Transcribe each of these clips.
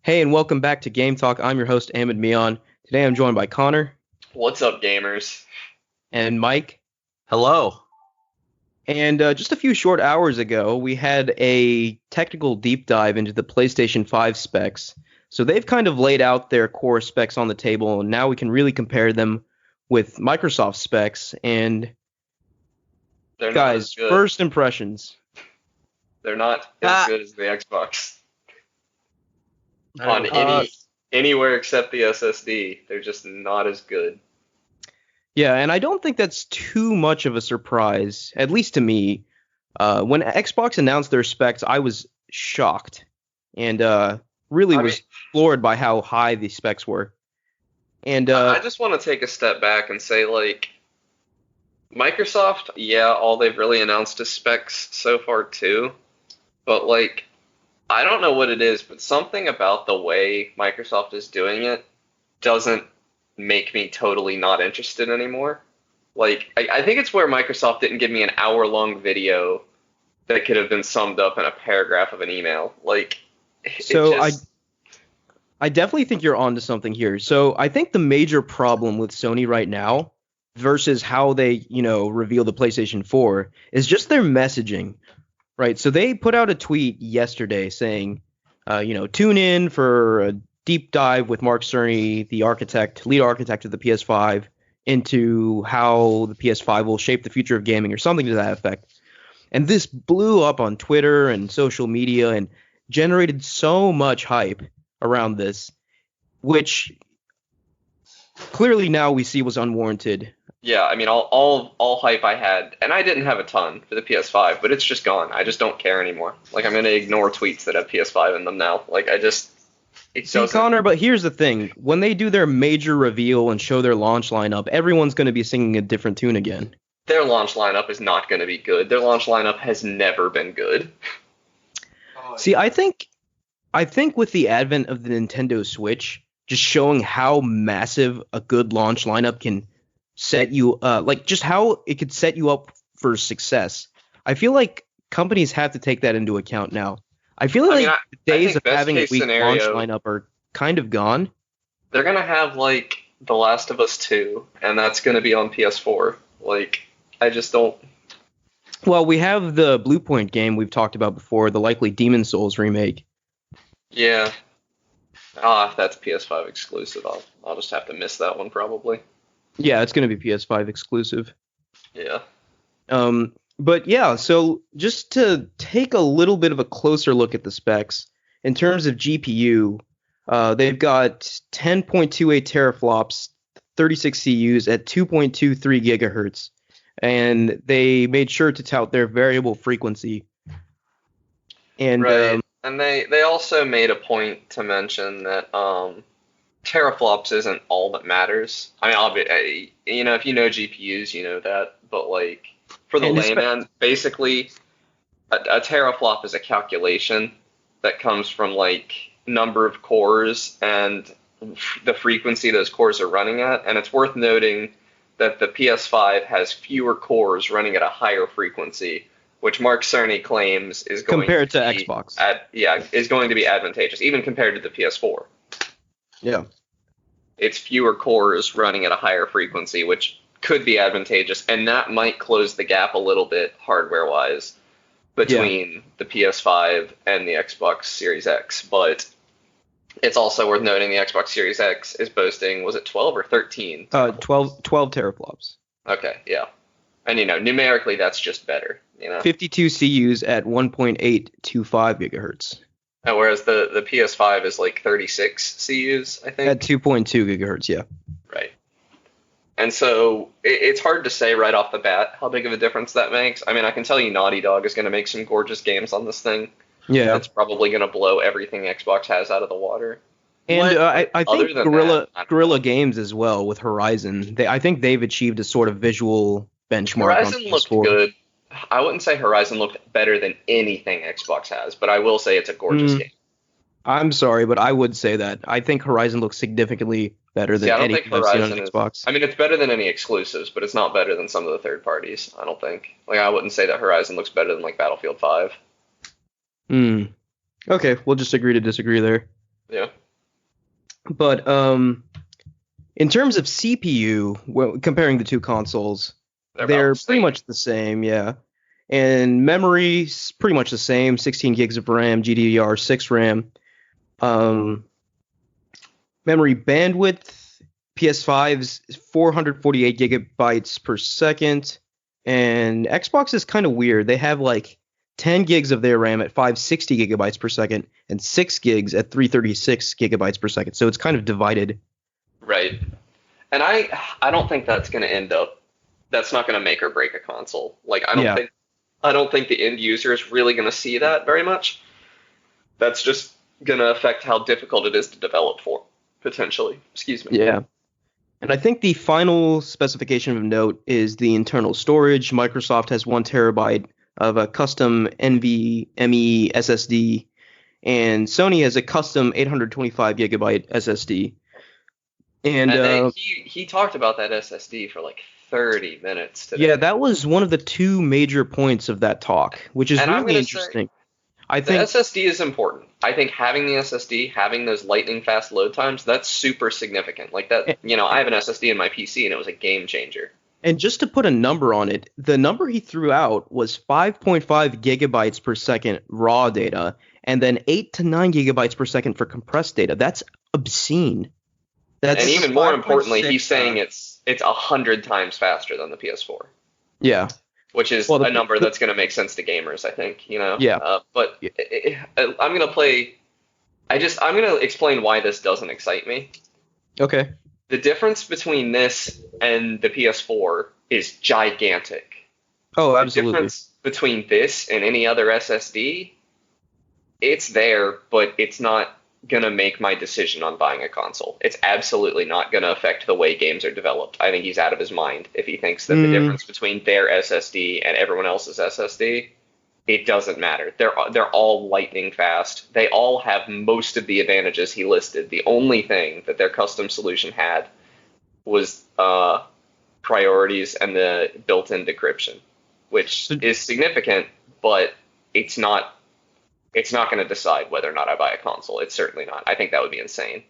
Hey, and welcome back to Game Talk. I'm your host, Ahmed Mian. Today I'm joined by Connor What's up, gamers? and Mike. Hello. And just a few short hours ago, we had a technical deep dive into the PlayStation 5 specs. So they've kind of laid out their core specs on the table, and now we can really compare them with Microsoft specs. And They're not as guys, good. first impressions. They're not as Ah. good as the Xbox I on don't know. anywhere except the SSD. They're just not as good. Yeah, and I don't think that's too much of a surprise, at least to me. When Xbox announced their specs, I was shocked and really I was mean- floored by how high the specs were. And I just want to take a step back and say, like, Microsoft, yeah, all they've really announced is specs so far too. But like, I don't know what it is, but something about the way Microsoft is doing it doesn't make me totally not interested anymore. Like, I think it's where Microsoft didn't give me an hour-long video that could have been summed up in a paragraph of an email. Like, So it just, I definitely think you're onto something here. So I think the major problem with Sony right now versus how they, reveal the PlayStation 4 is just their messaging, right? So they put out a tweet yesterday saying, tune in for a deep dive with Mark Cerny, the lead architect of the PS5, into how the PS5 will shape the future of gaming or something to that effect. And this blew up on Twitter and social media and generated so much hype around this, which clearly now we see was unwarranted. yeah, I mean, all hype I had, and I didn't have a ton for the PS5, but it's just gone. I just don't care anymore. Like, I'm gonna ignore tweets that have PS5 in them now. Like, it See, doesn't. Connor, but here's the thing. When they do their major reveal and show their launch lineup, everyone's going to be singing a different tune again. Their launch lineup is not going to be good. Their launch lineup has never been good. See, I think with the advent of the Nintendo Switch, just showing how massive a good launch lineup can set you, just how it could set you up for success. I feel like companies have to take that into account now. I feel I like mean, the I days think of best having a case weak launch scenario, lineup are kind of gone. they're going to have, like, The Last of Us 2, and that's going to be on PS4. Like, I just don't. Well, we have the Blue Point game we've talked about before, the likely Demon Souls remake. Yeah. Ah, if that's PS5 exclusive, I'll just have to miss that one probably. Yeah, it's going to be PS5 exclusive. Yeah. But yeah, so just to take a little bit of a closer look at the specs, in terms of GPU, they've got 10.28 teraflops, 36 CUs at 2.23 gigahertz, and they made sure to tout their variable frequency. And Right. And they also made a point to mention that teraflops isn't all that matters. I mean, if you know GPUs, you know that. But like for the And layman, basically, a teraflop is a calculation that comes from like number of cores and the frequency those cores are running at. And it's worth noting that the PS5 has fewer cores running at a higher frequency, which Mark Cerny claims is going compared to be Xbox. is going to be advantageous, even compared to the PS4. Yeah. It's fewer cores running at a higher frequency, which could be advantageous, and that might close the gap a little bit hardware-wise between the PS5 and the Xbox Series X. But it's also worth noting the Xbox Series X is boasting, was it 12 or 13? 12 teraflops. Okay, yeah. And, numerically, that's just better, 52 CUs at 1.825 gigahertz. Whereas the PS5 is like 36 CUs, I think. At 2.2 gigahertz, yeah. Right. And so it's hard to say right off the bat how big of a difference that makes. I mean, I can tell you Naughty Dog is going to make some gorgeous games on this thing. Yeah. That's probably going to blow everything Xbox has out of the water. And I Other think than Guerrilla that, I don't Guerrilla know. Games as well with Horizon. I think they've achieved a sort of visual benchmark Horizon on looked PS4. good. I wouldn't say Horizon looked better than anything Xbox has, but I will say it's a gorgeous game. I'm sorry, but I would say that. I think Horizon looks significantly better than See, I don't anything think I've seen on Horizon is. Xbox. I mean, it's better than any exclusives, but it's not better than some of the third parties. I don't think. Like, I wouldn't say that Horizon looks better than like Battlefield 5. Okay, we'll just agree to disagree there. Yeah. But in terms of CPU, well, comparing the two consoles, They're about they're the pretty same. much the same, yeah. And memory's pretty much the same, 16 gigs of RAM, GDDR6 RAM. Um, Memory bandwidth, PS5's 448 gigabytes per second, and Xbox is kind of weird. They have like 10 gigs of their RAM at 560 gigabytes per second and 6 gigs at 336 gigabytes per second. So it's kind of divided. Right. And I don't think that's going to end up. That's not going to make or break a console. Like Yeah. I don't think the end user is really going to see that very much. That's just going to affect how difficult it is to develop for, potentially. Excuse me. Yeah. And I think the final specification of note is the internal storage. Microsoft has 1 terabyte of a custom NVMe SSD, and Sony has a custom 825 gigabyte SSD. And he talked about that SSD for like 30 minutes today. yeah, that was one of the two major points of that talk, which is And I'm really gonna interesting. I The think SSD is important. I think having the SSD, having those lightning fast load times, that's super significant. Like that, I have an SSD in my PC and it was a game changer. And just to put a number on it, the number he threw out was 5.5 gigabytes per second raw data, and then 8 to 9 gigabytes per second for compressed data. That's obscene. That's And even more 5.6, importantly, he's saying it's 100 times faster than the PS4, yeah. which is Well, a number that's going to make sense to gamers, I think. Yeah. But Yeah. I'm going to play. I'm going to explain why this doesn't excite me. Okay. The difference between this and the PS4 is gigantic. Oh, The absolutely. difference between this and any other SSD, it's there, but it's not going to make my decision on buying a console. It's absolutely not going to affect the way games are developed. I think he's out of his mind if he thinks that the difference between their SSD and everyone else's SSD, it doesn't matter. They're all lightning fast. They all have most of the advantages he listed. The only thing that their custom solution had was priorities and the built-in decryption, which is significant, but it's not going to decide whether or not I buy a console. It's certainly not. I think that would be insane.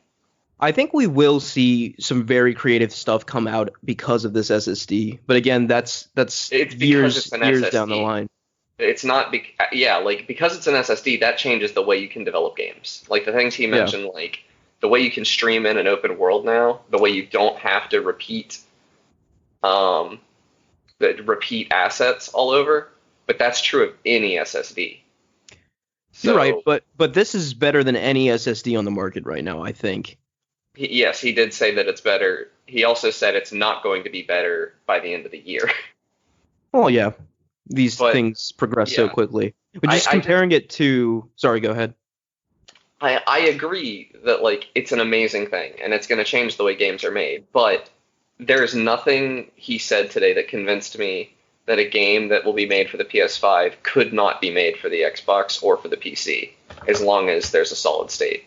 I think we will see some very creative stuff come out because of this SSD. But again, that's It's because years it's an years SSD. down the line. It's not because it's an SSD, that changes the way you can develop games. Like the things he mentioned, like the way you can stream in an open world now, the way you don't have to repeat assets all over. But that's true of any SSD. You're right, but this is better than any SSD on the market right now, I think. Yes, he did say that it's better. He also said it's not going to be better by the end of the year. Well, yeah, these But, things progress so yeah. quickly. But just I comparing it to, sorry, go ahead. I agree that like it's an amazing thing and it's going to change the way games are made, but there's nothing he said today that convinced me that a game that will be made for the PS5 could not be made for the Xbox or for the PC as long as there's a solid state.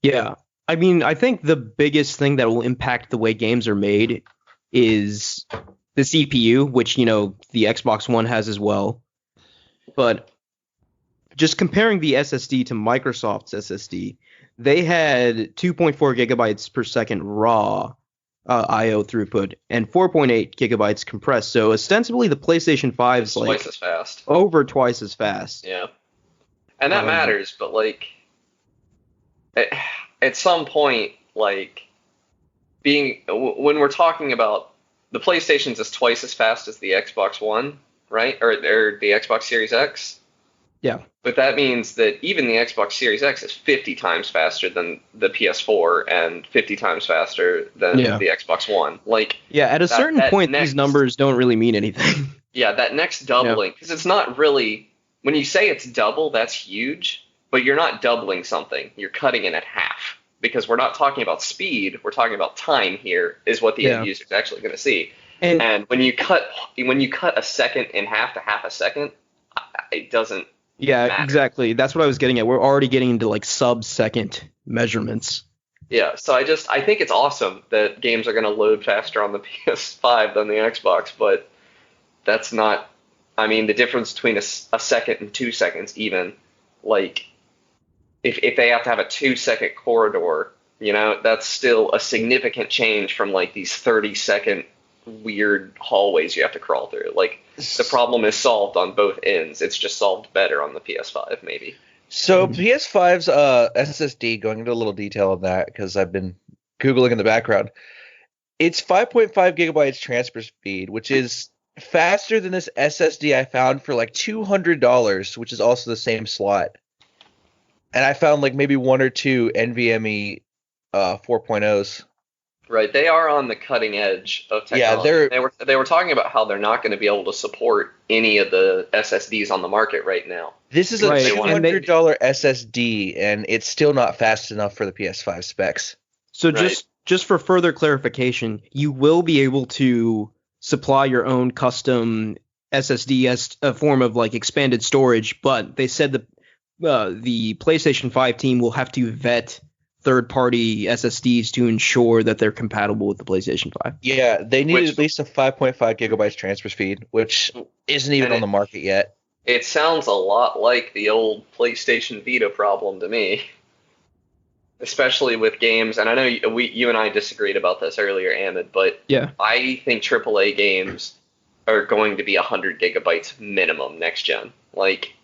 Yeah, I mean, I think the biggest thing that will impact the way games are made is the CPU, which the Xbox One has as well. But just comparing the SSD to Microsoft's SSD, they had 2.4 gigabytes per second raw I/O throughput and 4.8 gigabytes compressed. So ostensibly, the PlayStation 5 is It's like twice as fast. over twice as fast. Yeah. And that matters, but like at some point, like when we're talking about the PlayStation's is twice as fast as the Xbox One, right? Or the Xbox Series X. Yeah. But that means that even the Xbox Series X is 50 times faster than the PS4 and 50 times faster than the Xbox One. Like, yeah, at a certain point, these numbers don't really mean anything. Yeah, that next doubling, because it's not really, when you say it's double, that's huge, but you're not doubling something. You're cutting it at half. Because we're not talking about speed, we're talking about time here, is what the end user is actually going to see. And when you cut a second in half to half a second, it doesn't. Yeah, matter. Exactly. That's what I was getting at. We're already getting into like sub-second measurements. Yeah, so I think it's awesome that games are going to load faster on the PS5 than the Xbox, but that's not. I mean, the difference between a second and 2 seconds, even, like, if they have to have a 2 second corridor You know, that's still a significant change from like these 30-second weird hallways you have to crawl through. Like, the problem is solved on both ends. It's just solved better on the PS5, maybe. So PS5's SSD, going into a little detail on that because I've been Googling in the background. It's 5.5 gigabytes transfer speed, which is faster than this SSD I found for like $200, which is also the same slot. And I found like maybe one or two NVMe 4.0s. Right, they are on the cutting edge of technology. Yeah, they were talking about how they're not going to be able to support any of the SSDs on the market right now. This is a Right, $200 SSD, and it's still not fast enough for the PS5 specs. So Right. just for further clarification, you will be able to supply your own custom SSD as a form of like expanded storage, but they said the PlayStation 5 team will have to vet third-party SSDs to ensure that they're compatible with the PlayStation 5. Yeah, they need Which- at least a 5.5 gigabytes transfer speed, which isn't even And on the market yet. It sounds a lot like the old PlayStation Vita problem to me, especially with games. And I know you and I disagreed about this earlier, Ahmed, but Yeah. I think AAA games are going to be 100 gigabytes minimum next gen. Like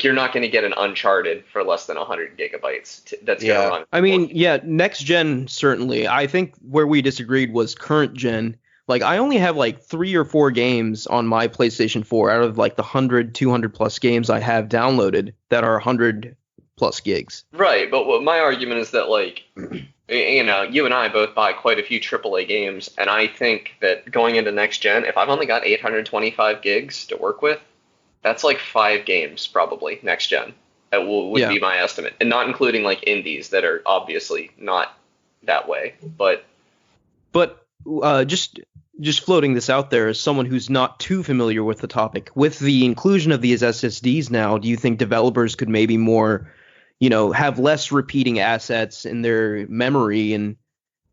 you're not going to get an Uncharted for less than 100 gigabytes. That's going Yeah. to run. I mean, yeah, next gen certainly. I think where we disagreed was current gen. Like, I only have like 3 or 4 games on my PlayStation 4 out of like the 100, 200 plus games I have downloaded that are 100 plus gigs. Right, but what my argument is that, like, you know, you and I both buy quite a few AAA games, and I think that going into next gen, if I've only got 825 gigs to work with, that's like 5 games probably next gen. That would Yeah. be my estimate, and not including like indies that are obviously not that way. But Just floating this out there as someone who's not too familiar with the topic, with the inclusion of these SSDs now, do you think developers could maybe more, have less repeating assets in their memory and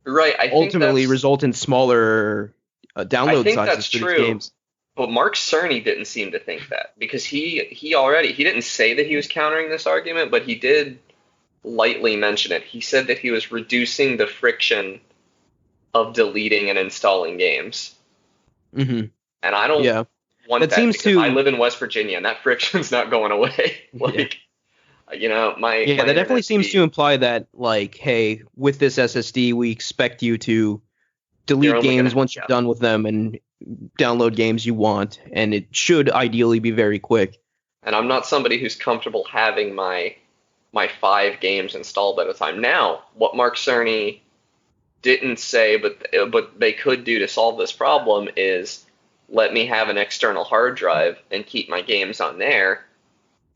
right, I think ultimately that's, result in smaller download think sizes that's for true. these games? But Mark Cerny didn't seem to think that, because he didn't say that he was countering this argument, but he did lightly mention it. He said that he was reducing the friction of deleting and installing games. Mm-hmm. And I don't Yeah. want That that, seems because to- I live in West Virginia and that friction's not going away. Like, you know, my Yeah, my that definitely internet seems speed- to imply that, like, hey, with this SSD, we expect you to delete You're only games gonna- once you're done with them and download games you want, and it should ideally be very quick. And I'm not somebody who's comfortable having my 5 games installed at a time. Now, what Mark Cerny didn't say, but they could do to solve this problem is let me have an external hard drive and keep my games on there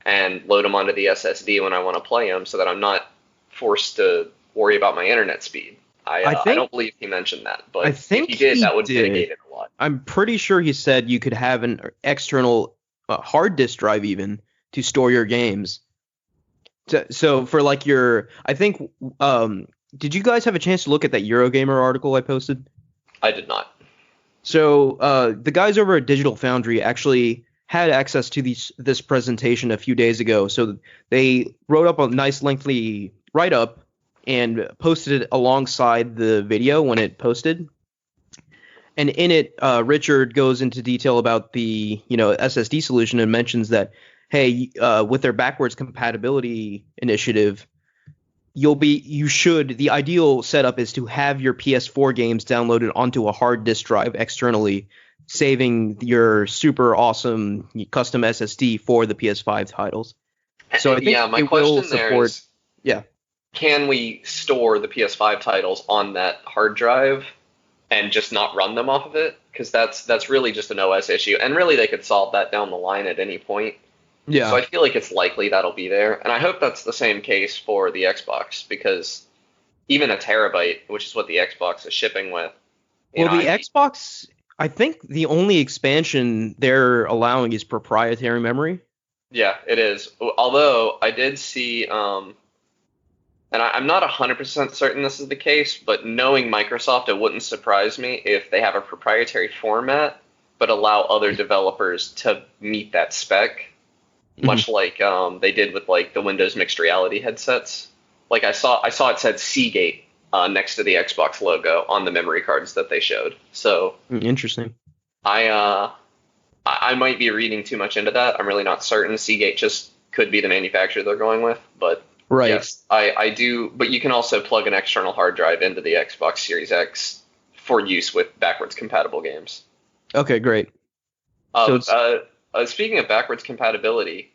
and load them onto the SSD when I want to play them, so that I'm not forced to worry about my internet speed. I don't believe he mentioned that, but I think if he did, he that would did. mitigate it a lot. I'm pretty sure he said you could have an external hard disk drive even to store your games. So for like I think, did you guys have a chance to look at that Eurogamer article I posted? I did not. So the guys over at Digital Foundry actually had access to this presentation a few days ago. So they wrote up a nice lengthy write-up and posted it alongside the video when it posted. And in it, Richard goes into detail about the SSD solution and mentions that, hey, with their backwards compatibility initiative, the ideal setup is to have your PS4 games downloaded onto a hard disk drive externally, saving your super awesome custom SSD for the PS5 titles. So I think my it will question there support. is, Yeah. can we store the PS5 titles on that hard drive and just not run them off of it? Because that's really just an OS issue, and really they could solve that down the line at any point. Yeah. So I feel like it's likely that'll be there, and I hope that's the same case for the Xbox, because even a terabyte, which is what the Xbox is shipping with. Well, the Xbox, I think the only expansion they're allowing is proprietary memory. Yeah, it is. Although I did see, and I'm not 100% certain this is the case, but knowing Microsoft, it wouldn't surprise me if they have a proprietary format, but allow other developers to meet that spec, much like they did with like the Windows mixed reality headsets. like I saw it said Seagate next to the Xbox logo on the memory cards that they showed. So Interesting. I might be reading too much into that. I'm really not certain. Seagate just could be the manufacturer they're going with, but Right. yes, I do. But you can also plug an external hard drive into the Xbox Series X for use with backwards compatible games. Okay, great. Speaking of backwards compatibility,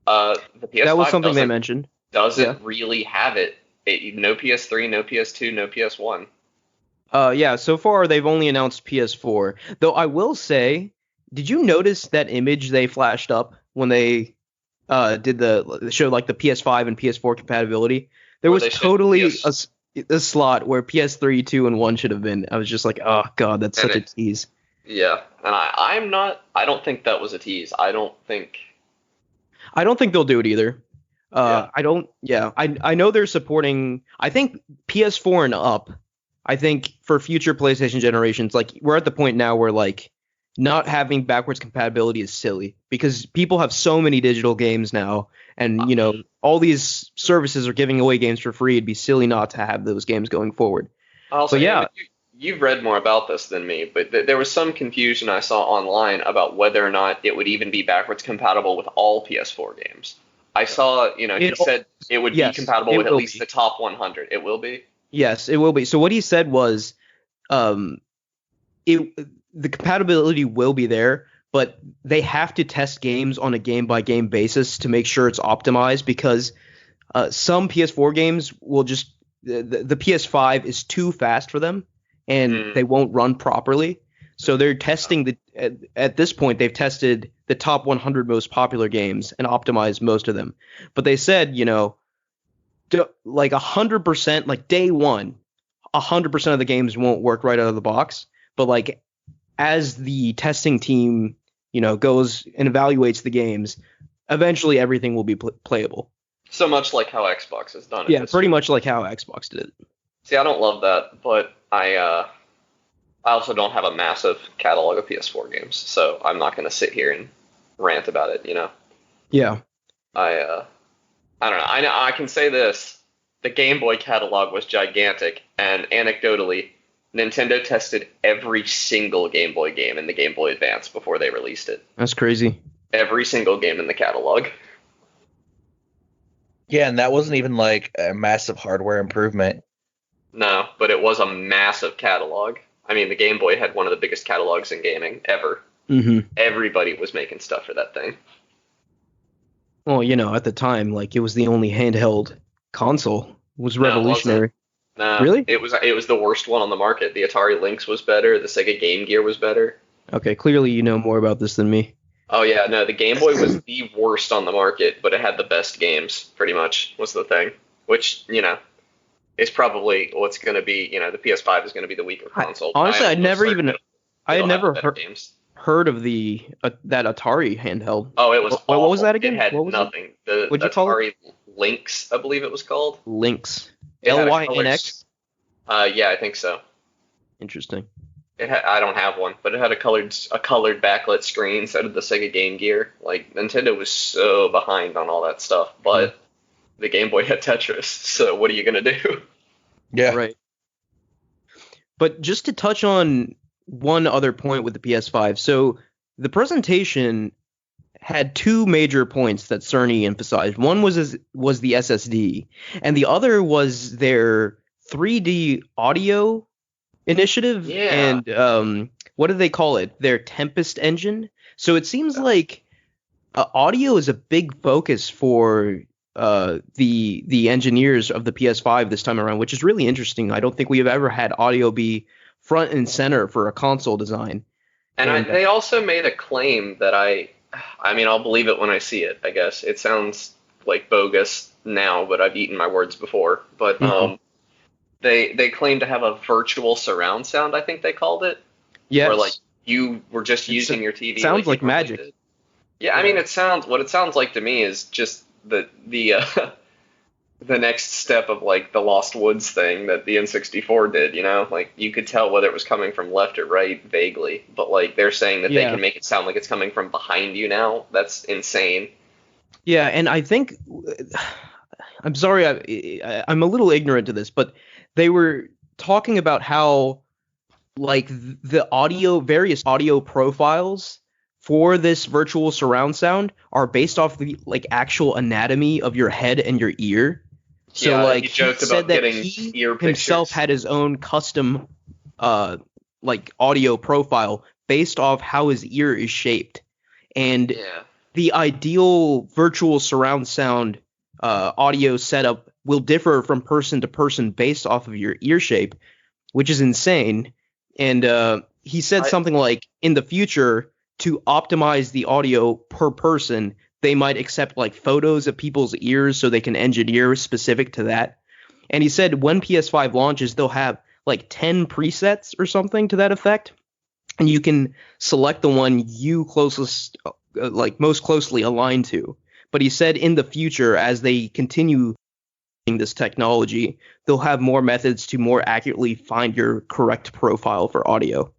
the PS5 That was something they mentioned. doesn't really have it. No PS3, no PS2, no PS1. Yeah, so far they've only announced PS4. Though I will say, did you notice that image they flashed up when they did the show like the PS5 and PS4 compatibility? There Where was they showed totally PS a slot where PS3, 2, and 1 should have been. I was just like, oh god, that's And such a tease. Yeah, and I don't think that was a tease. I don't think. I don't think they'll do it either. Yeah. I don't. Yeah, I know they're supporting. I think PS4 and up. I think for future PlayStation generations, like we're at the point now where like not having backwards compatibility is silly because people have so many digital games now, and you know all these services are giving away games for free. It'd be silly not to have those games going forward. Also, But yeah. you've read more about this than me, but there was some confusion I saw online about whether or not it would even be backwards compatible with all PS4 games. I saw, he said it would Yes, be compatible it with at will least be. the top 100. It will be? Yes, it will be. So what he said was, um, the compatibility will be there, but they have to test games on a game by game basis to make sure it's optimized because some PS4 games will just the PS5 is too fast for them and they won't run properly. So they're testing at this point they've tested the top 100 most popular games and optimized most of them. But they said, like 100%, like day one, 100% of the games won't work right out of the box. But like as the testing team, goes and evaluates the games, eventually everything will be playable. So much like how Xbox has done it. Yeah, pretty much like how Xbox did it. See, I don't love that, but I also don't have a massive catalog of PS4 games, so I'm not going to sit here and rant about it, Yeah. I don't know. I can say this. The Game Boy catalog was gigantic, and anecdotally, Nintendo tested every single Game Boy game in the Game Boy Advance before they released it. That's crazy. Every single game in the catalog. Yeah, and that wasn't even like a massive hardware improvement. No, but it was a massive catalog. I mean, the Game Boy had one of the biggest catalogs in gaming ever. Mm-hmm. Everybody was making stuff for that thing. Well, at the time, like it was the only handheld console. It was revolutionary. No, Really? It was the worst one on the market. The Atari Lynx was better. The Sega Game Gear was better. Okay, clearly you know more about this than me. Oh yeah, no, the Game Boy was the worst on the market, but it had the best games, pretty much, was the thing. Which, is probably what's going to be, the PS5 is going to be the weaker console. Honestly, I had never games. heard of that Atari handheld. Oh, it was awful. What was that again? It had What was nothing. What'd The you call Atari Lynx, I believe it was called. Lynx. It had a LYNX? Yeah, I think so. Interesting. I don't have one, but it had a colored backlit screen, so did the Sega Game Gear. Like, Nintendo was so behind on all that stuff, but the Game Boy had Tetris, so what are you going to do? Yeah. Right. But just to touch on one other point with the PS5, so the presentation had two major points that Cerny emphasized. One was the SSD, and the other was their 3D audio initiative. Yeah. And what do they call it? Their Tempest engine. So it seems like audio is a big focus for the engineers of the PS5 this time around, which is really interesting. I don't think we have ever had audio be front and center for a console design. And they also made a claim that I'll believe it when I see it, I guess. It sounds like bogus now, but I've eaten my words before. But they claim to have a virtual surround sound, I think they called it. Yes. Where like you were just using your TV. Sounds like you normally magic. did. Yeah, I mean it sounds like to me is just the next step of like the Lost Woods thing that the N64 did, like you could tell whether it was coming from left or right vaguely, but like they're saying that they can make it sound like it's coming from behind you now. That's insane. Yeah, and I think I'm sorry, I'm a little ignorant to this, but they were talking about how like the various audio profiles for this virtual surround sound are based off the like actual anatomy of your head and your ear. So Yeah, like he joked said about that getting he ear himself pictures. had his own custom like audio profile based off how his ear is shaped. And Yeah. the ideal virtual surround sound audio setup will differ from person to person based off of your ear shape, which is insane. And he said I something like, in the future, to optimize the audio per person, they might accept like photos of people's ears so they can engineer specific to that. And he said when PS5 launches, they'll have like 10 presets or something to that effect, and you can select the one you closest, like most closely aligned to. But he said in the future, as they continue this technology, they'll have more methods to more accurately find your correct profile for audio.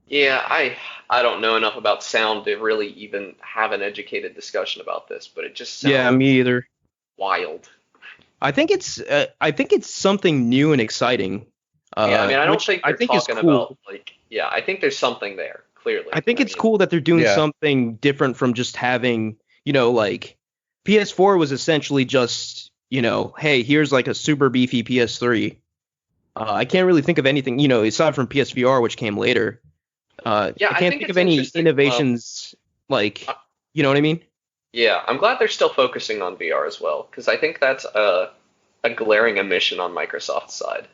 yeah, I don't know enough about sound to really even have an educated discussion about this, but it just Yeah, sounds me either. wild. I think it's something new and exciting, Yeah, I mean, I don't which think I they're think is talking about cool. like, yeah, I think there's something there, I clearly. think I it's mean, cool that they're doing Yeah. something different from just having, like PS4 was essentially just, hey, here's like a super beefy PS3. I can't really think of anything, aside from PSVR, which came later. yeah, I I can't think think of it's any interesting. Well, innovations like, uh, you know what I mean? yeah, I'm glad they're still focusing on VR as well, because I think that's a glaring omission on Microsoft's side.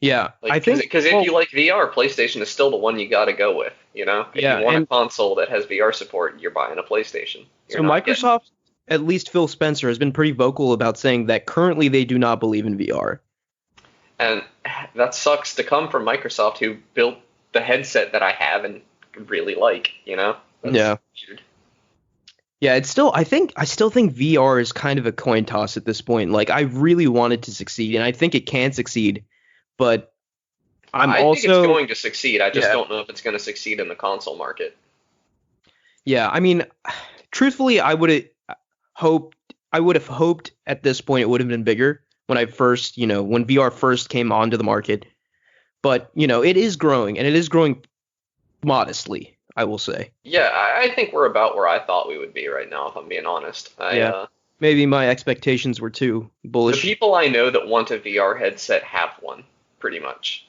Yeah, I Like, think, because if well, you like VR, PlayStation is still the one you got to go with. You know, if you yeah, want a and console that has VR support, you're buying a PlayStation. You're so not getting. Microsoft, at least Phil Spencer, has been pretty vocal about saying that currently they do not believe in VR. And that sucks to come from Microsoft, who built the headset that I have and really like. You know, that's Yeah. weird. Yeah, I still think VR is kind of a coin toss at this point. Like I really want it to succeed and I think it can succeed, but I'm I think it's also going to succeed. I just yeah. don't know if it's going to succeed in the console market. Yeah, I mean, truthfully, hoped I would have hoped at this point it would have been bigger when I first, when VR first came onto the market. But, it is growing and it is growing modestly, I will say. Yeah, I think we're about where I thought we would be right now, if I'm being honest. Yeah. Maybe my expectations were too The bullish. people I know that want a VR headset have one, pretty much.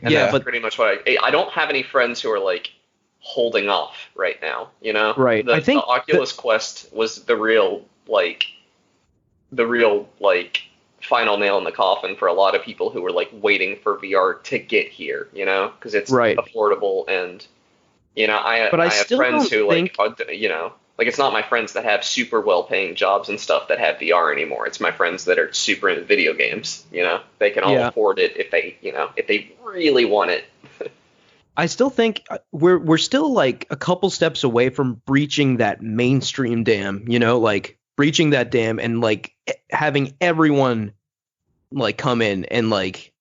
And Yeah, that's Yeah. but pretty much what I don't have any friends who are like holding off right now, you know? right. I The think that Oculus Quest was the real like final nail in the coffin for a lot of people who were like waiting for VR to get here, you know, because it's right. affordable and But I I have still friends don't who like think like it's not my friends that have super well paying jobs and stuff that have VR anymore. It's my friends that are super into video games, you know. They can all yeah. afford it if they really want it. I still think we're still like a couple steps away from breaching that mainstream dam, like breaching that dam and like having everyone like come in and like,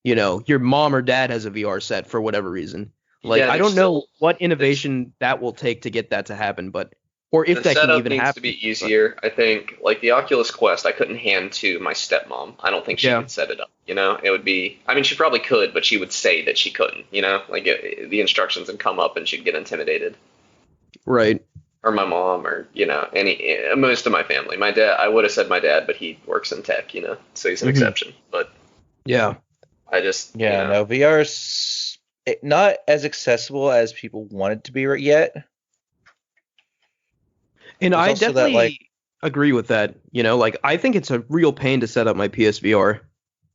your mom or dad has a VR set for whatever reason. Like Yeah, I there's don't know still what there's innovation that will take to get that to happen, but or the if that can setup even needs to happen. be But easier. I think like the Oculus Quest, I couldn't hand to my stepmom. I don't think she yeah, could set it up. You know, it would be. I mean, she probably could, but she would say that she couldn't. You know, like the instructions would come up and she'd get intimidated. right. Or my mom, or any most of my family. My dad, I would have said my dad, but he works in tech. You know, so he's an Hmm. exception. But Yeah. I just, Yeah, no, VR is not as accessible as people want it to be yet. And There's I also that like definitely agree with that. Like I think it's a real pain to set up my PSVR.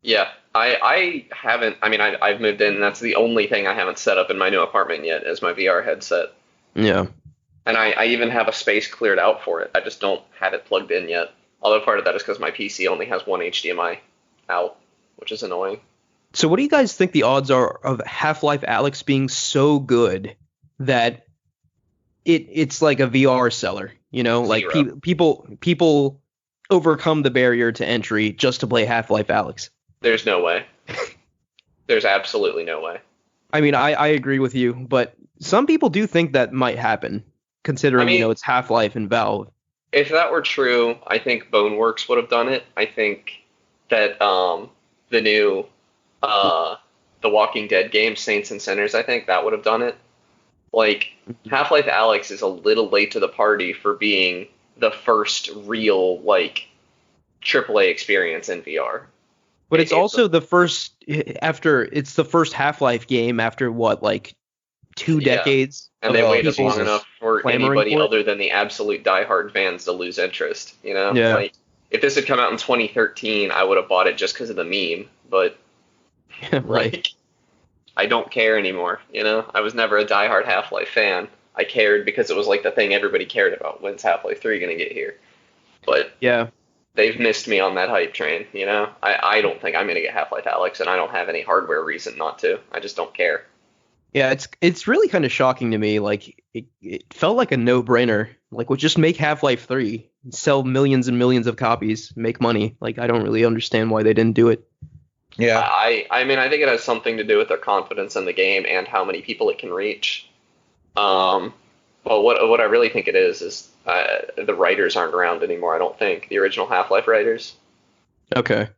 yeah, I haven't. I mean, I've moved in. And that's the only thing I haven't set up in my new apartment yet is my VR headset. Yeah. And I even have a space cleared out for it. I just don't have it plugged in yet. Although part of that is because my PC only has one HDMI out, which is annoying. So what do you guys think the odds are of Half-Life Alyx being so good that it's like a VR seller, like Zero. people overcome the barrier to entry just to play Half-Life Alyx. There's no way. There's absolutely no way. I mean, I agree with you, but some people do think that might happen, I considering, mean, it's Half-Life and Valve. if that were true, I think Boneworks would have done it. I think that the new The Walking Dead game, Saints and Sinners, I think that would have done it. Like, Half-Life Alyx is a little late to the party for being the first real, like, AAA experience in VR. But it's also the first it's the first Half-Life game after what, like 2 decades? And they waited people long enough for clamoring anybody for it? other than the absolute diehard fans to lose interest, you know? Yeah. Like, if this had come out in 2013, I would have bought it just because of the meme, but Right. like, I don't care anymore, you know? I was never a diehard Half-Life fan. I cared because it was like the thing everybody cared about. When's Half-Life 3 going to get here? But Yeah. they've missed me on that hype train, you know? I don't think I'm going to get Half-Life Alyx, and I don't have any hardware reason not to. I just don't care. Yeah, it's really kind of shocking to me. Like it felt like a no-brainer. Like, well, just make Half-Life 3, sell millions and millions of copies, make money. Like, I don't really understand why they didn't do it. Yeah. I mean, I think it has something to do with their confidence in the game and how many people it can reach. But what I really think it is the writers aren't around anymore. I don't think the original Half-Life writers. Okay.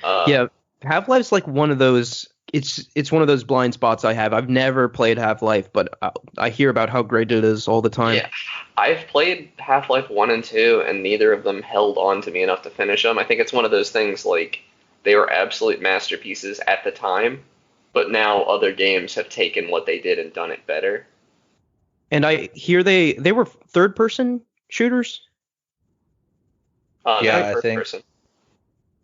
Uh, Yeah, Half-Life's like one of those. It's one of those blind spots I have. I've never played Half-Life, but I hear about how great it is all the time. Yeah, I've played Half-Life 1 and 2, and neither of them held on to me enough to finish them. I think it's one of those things like they were absolute masterpieces at the time, but now other games have taken what they did and done it better. And I hear they were third-person shooters. Yeah, They're I first think. person.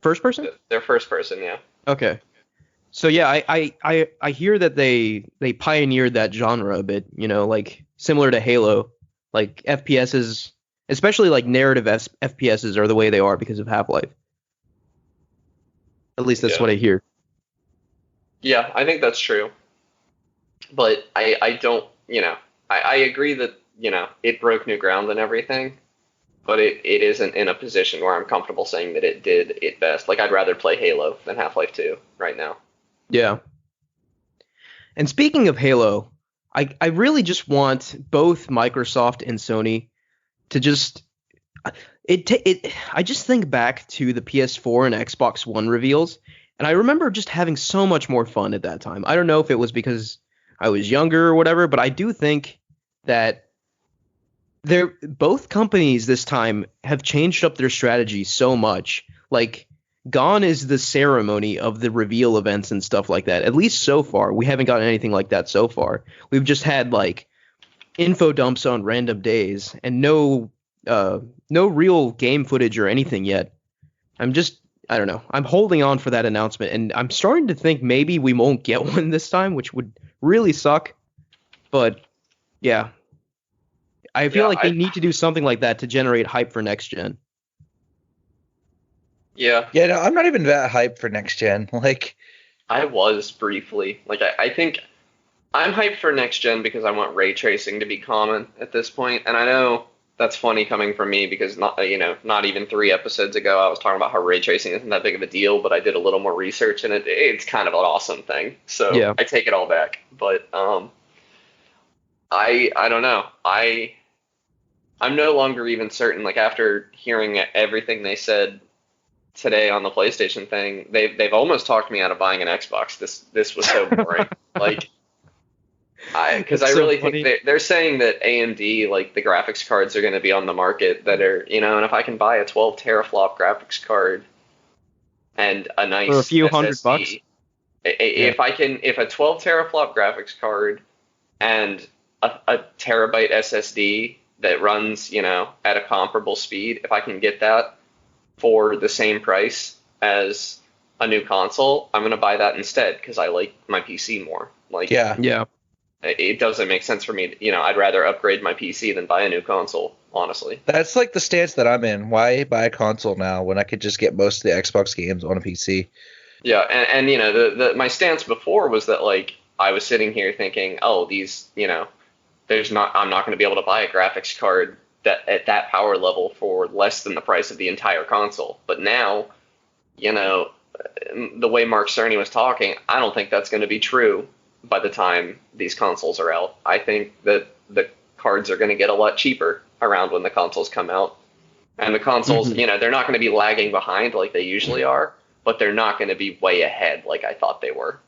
First person? They're first person, yeah. Okay. So yeah, I hear that they pioneered that genre a bit, you know, like similar to Halo, like FPSs, especially like narrative FPSs are the way they are because of Half-Life. At least that's Yeah. what I hear. Yeah, I think that's true. But I don't, you know, I agree that, you know, it broke new ground and everything, but it isn't in a position where I'm comfortable saying that it did it best. Like, I'd rather play Halo than Half-Life 2 right now. Yeah. And speaking of Halo, I really just want both Microsoft and Sony to just I just think back to the PS4 and Xbox One reveals, and I remember just having so much more fun at that time. I don't know if it was because I was younger or whatever, but I do think that both companies this time have changed up their strategy so much. Like, gone is the ceremony of the reveal events and stuff like that. At least so far, we haven't gotten anything like that so far. We've just had like info dumps on random days and no real game footage or anything yet. I don't know. I'm holding on for that announcement, and I'm starting to think maybe we won't get one this time, which would really suck. But yeah, I feel like they need to do something like that to generate hype for next gen. Yeah, Yeah, no, I'm not even that hyped for next gen. Like, I was briefly. Like, I think I'm hyped for next gen because I want ray tracing to be common at this point. And I know that's funny coming from me because not even 3 episodes ago I was talking about how ray tracing isn't that big of a deal, but I did a little more research and it's kind of an awesome thing. So Yeah. I take it all back. But I don't know. I'm no longer even certain. Like, after hearing everything they said today on the PlayStation thing, they've almost talked me out of buying an Xbox. This was so boring. Like, because I It's so really funny. think they're saying that AMD, like, the graphics cards are going to be on the market that are, you know, and if I can buy a 12 teraflop graphics card and a nice For a few SSD, $100. if a 12 teraflop graphics card and a terabyte SSD that runs, you know, at a comparable speed, if I can get that for the same price as a new console, I'm going to buy that instead because I like my PC more. Like, yeah. Yeah. it doesn't make sense for me. You know, I'd rather upgrade my PC than buy a new console, honestly. That's like the stance that I'm in. Why buy a console now when I could just get most of the Xbox games on a PC? Yeah, and you know, my stance before was that, like, I was sitting here thinking, oh, these, you know, I'm not going to be able to buy a graphics card that at that power level for less than the price of the entire console. But now, you know, the way Mark Cerny was talking, I don't think that's going to be true by the time these consoles are out. I think that the cards are going to get a lot cheaper around when the consoles come out. And the consoles, Mhm. they're not going to be lagging behind like they usually are, but they're not going to be way ahead like I thought they were.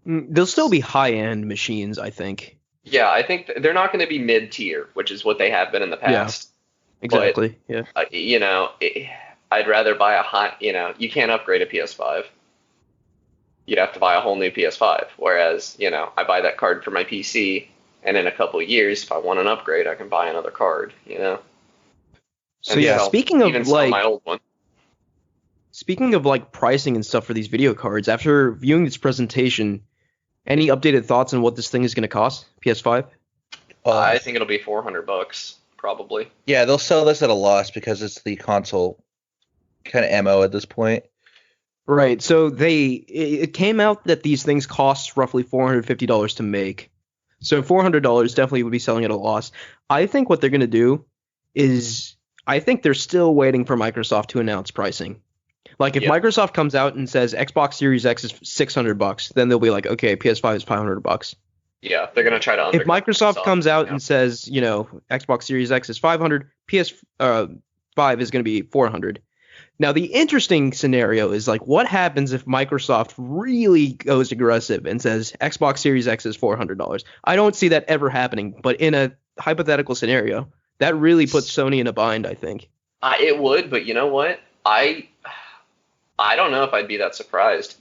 They'll still be high-end machines, I think. Yeah, I think they're not going to be mid-tier, which is what they have been in the Yeah, past. But, exactly. Yeah. I'd rather buy a high, you can't upgrade a PS5. You'd have to buy a whole new PS5. Whereas, I buy that card for my PC, and in a couple of years, if I want an upgrade, I can buy another card. So And yeah, even sell my old one. speaking of like pricing and stuff for these video cards, after viewing this presentation, any updated thoughts on what this thing is going to cost? PS5? I think it'll be $400, probably. Yeah, they'll sell this at a loss because it's the console kind of ammo at this point. Right. So it came out that these things cost roughly $450 to make. So $400 definitely would be selling at a loss. I think what they're going to do is I think they're still waiting for Microsoft to announce pricing. Like if Microsoft comes out and says Xbox Series X is $600, then they'll be like, okay, PS5 is $500. Yeah, they're gonna try to. If Microsoft comes out and says, Xbox Series X is 500, PS5 is going to be 400. Now the interesting scenario is like, what happens if Microsoft really goes aggressive and says Xbox Series X is $400? I don't see that ever happening, but in a hypothetical scenario, that really puts Sony in a bind, I think. It would, but you know what? I don't know if I'd be that surprised.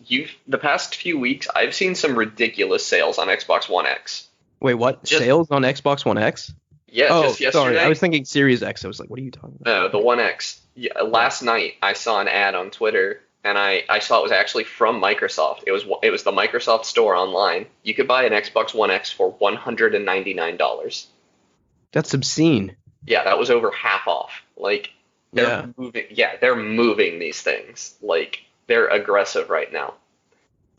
The past few weeks, I've seen some ridiculous sales on Xbox One X. Wait, what? Sales on Xbox One X? Yeah, just yesterday. Sorry, I was thinking Series X. I was like, what are you talking about? No, the One X. Yeah, last night, I saw an ad on Twitter, and I saw it was actually from Microsoft. It was the Microsoft store online. You could buy an Xbox One X for $199. That's obscene. Yeah, that was over half off. Like, they're moving these things. Like, they're aggressive right now.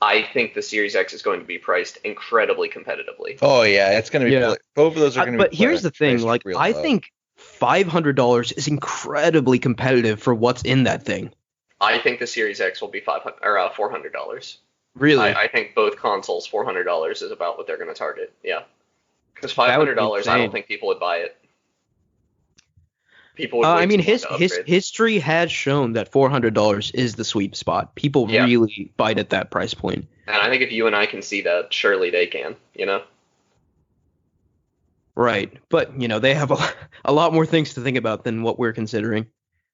I think the Series X is going to be priced incredibly competitively. Oh yeah, it's going to be. Both of those are going to be. But here's the thing: like, I think $500 is incredibly competitive for what's in that thing. I think the Series X will be $400. Really? I think both consoles $400 is about what they're going to target. Yeah, because $500, I don't think people would buy it. People would. I mean, his history has shown that $400 is the sweet spot. People really bite at that price point. And I think if you and I can see that, surely they can. Right, but they have a lot more things to think about than what we're considering.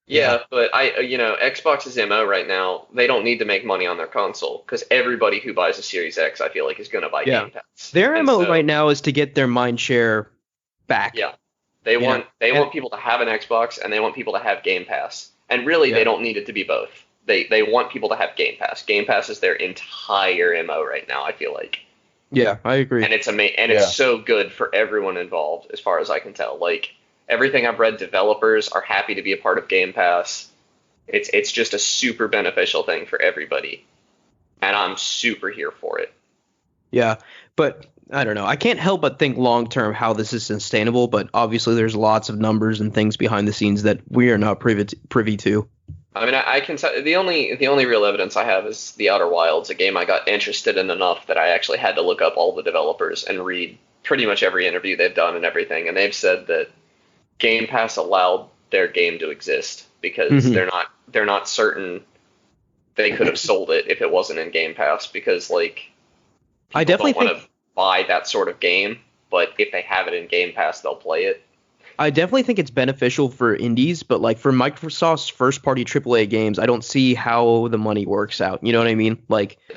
Yeah, but Xbox's MO right now, they don't need to make money on their console because everybody who buys a Series X, I feel like, is going to buy Game Pass. Their MO right now is to get their mind share back. Yeah, they want people to have an Xbox and they want people to have Game Pass, and really they don't need it to be both. They want people to have Game Pass. Game Pass is their entire MO right now, I feel like. Yeah, I agree. And it's so good for everyone involved, as far as I can tell. Like, everything I've read, developers are happy to be a part of Game Pass. It's just a super beneficial thing for everybody, and I'm super here for it. Yeah, but I don't know. I can't help but think long term how this is sustainable. But obviously, there's lots of numbers and things behind the scenes that we are not privy to. I mean, I can tell the only real evidence I have is The Outer Wilds, a game I got interested in enough that I actually had to look up all the developers and read pretty much every interview they've done and everything, and they've said that Game Pass allowed their game to exist because they're not certain they could have sold it if it wasn't in Game Pass, because I definitely don't want to buy that sort of game, but if they have it in Game Pass, they'll play it. I definitely think it's beneficial for indies, but for Microsoft's first-party AAA games, I don't see how the money works out. You know what I mean?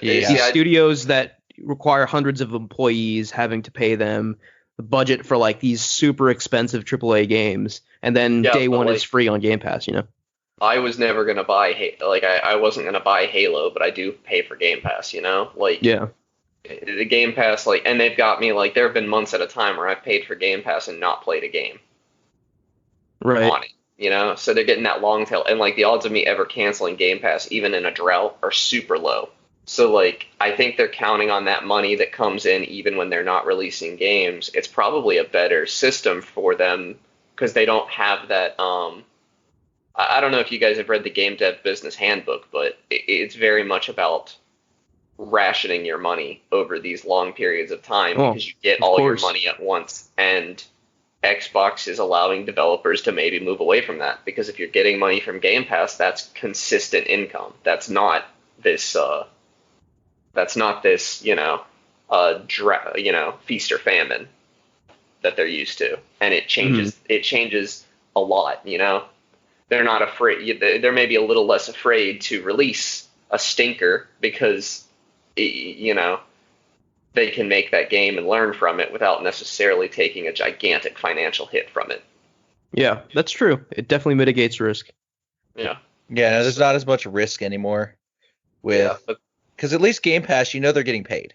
These studios that require hundreds of employees, having to pay them, the budget for these super expensive AAA games, and then day one is free on Game Pass. I was never gonna buy I wasn't gonna buy Halo, but I do pay for Game Pass. The Game Pass, and they've got me there have been months at a time where I've paid for Game Pass and not played a game. Right. On it, so they're getting that long tail, and the odds of me ever canceling Game Pass, even in a drought, are super low. So I think they're counting on that money that comes in even when they're not releasing games. It's probably a better system for them because they don't have that. I don't know if you guys have read the Game Dev Business Handbook, but it's very much about rationing your money over these long periods of time because you get all your money at once, and Xbox is allowing developers to maybe move away from that, because if you're getting money from Game Pass, that's consistent income. This that's not this, feast or famine that they're used to. And it changes a lot, They're not afraid. They're maybe a little less afraid to release a stinker because, they can make that game and learn from it without necessarily taking a gigantic financial hit from it. Yeah, that's true. It definitely mitigates risk. Yeah. Yeah, no, there's not as much risk anymore because at least Game Pass, they're getting paid.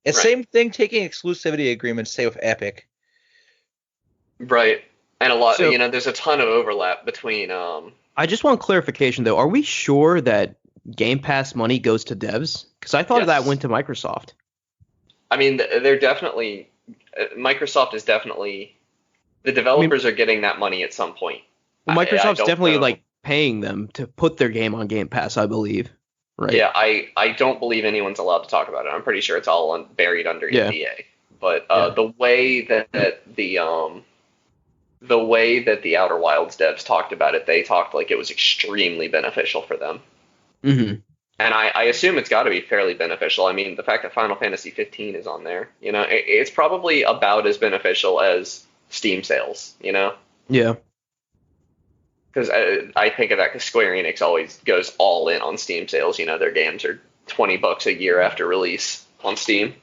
It's same thing taking exclusivity agreements, say with Epic. Right. And a lot, there's a ton of overlap between. I just want clarification though. Are we sure that Game Pass money goes to devs? Because I thought that went to Microsoft. I mean, they're definitely. Microsoft is definitely. The developers are getting that money at some point. Well, Microsoft's definitely paying them to put their game on Game Pass, I believe. Right. Yeah, I don't believe anyone's allowed to talk about it. I'm pretty sure it's all buried under NDA. But the way that the Outer Wilds devs talked about it, they talked like it was extremely beneficial for them. Mm-hmm. And I assume it's got to be fairly beneficial. I mean, the fact that Final Fantasy 15 is on there, it's probably about as beneficial as Steam sales, Yeah. Because I think of that because Square Enix always goes all in on Steam sales. Their games are $20 a year after release on Steam.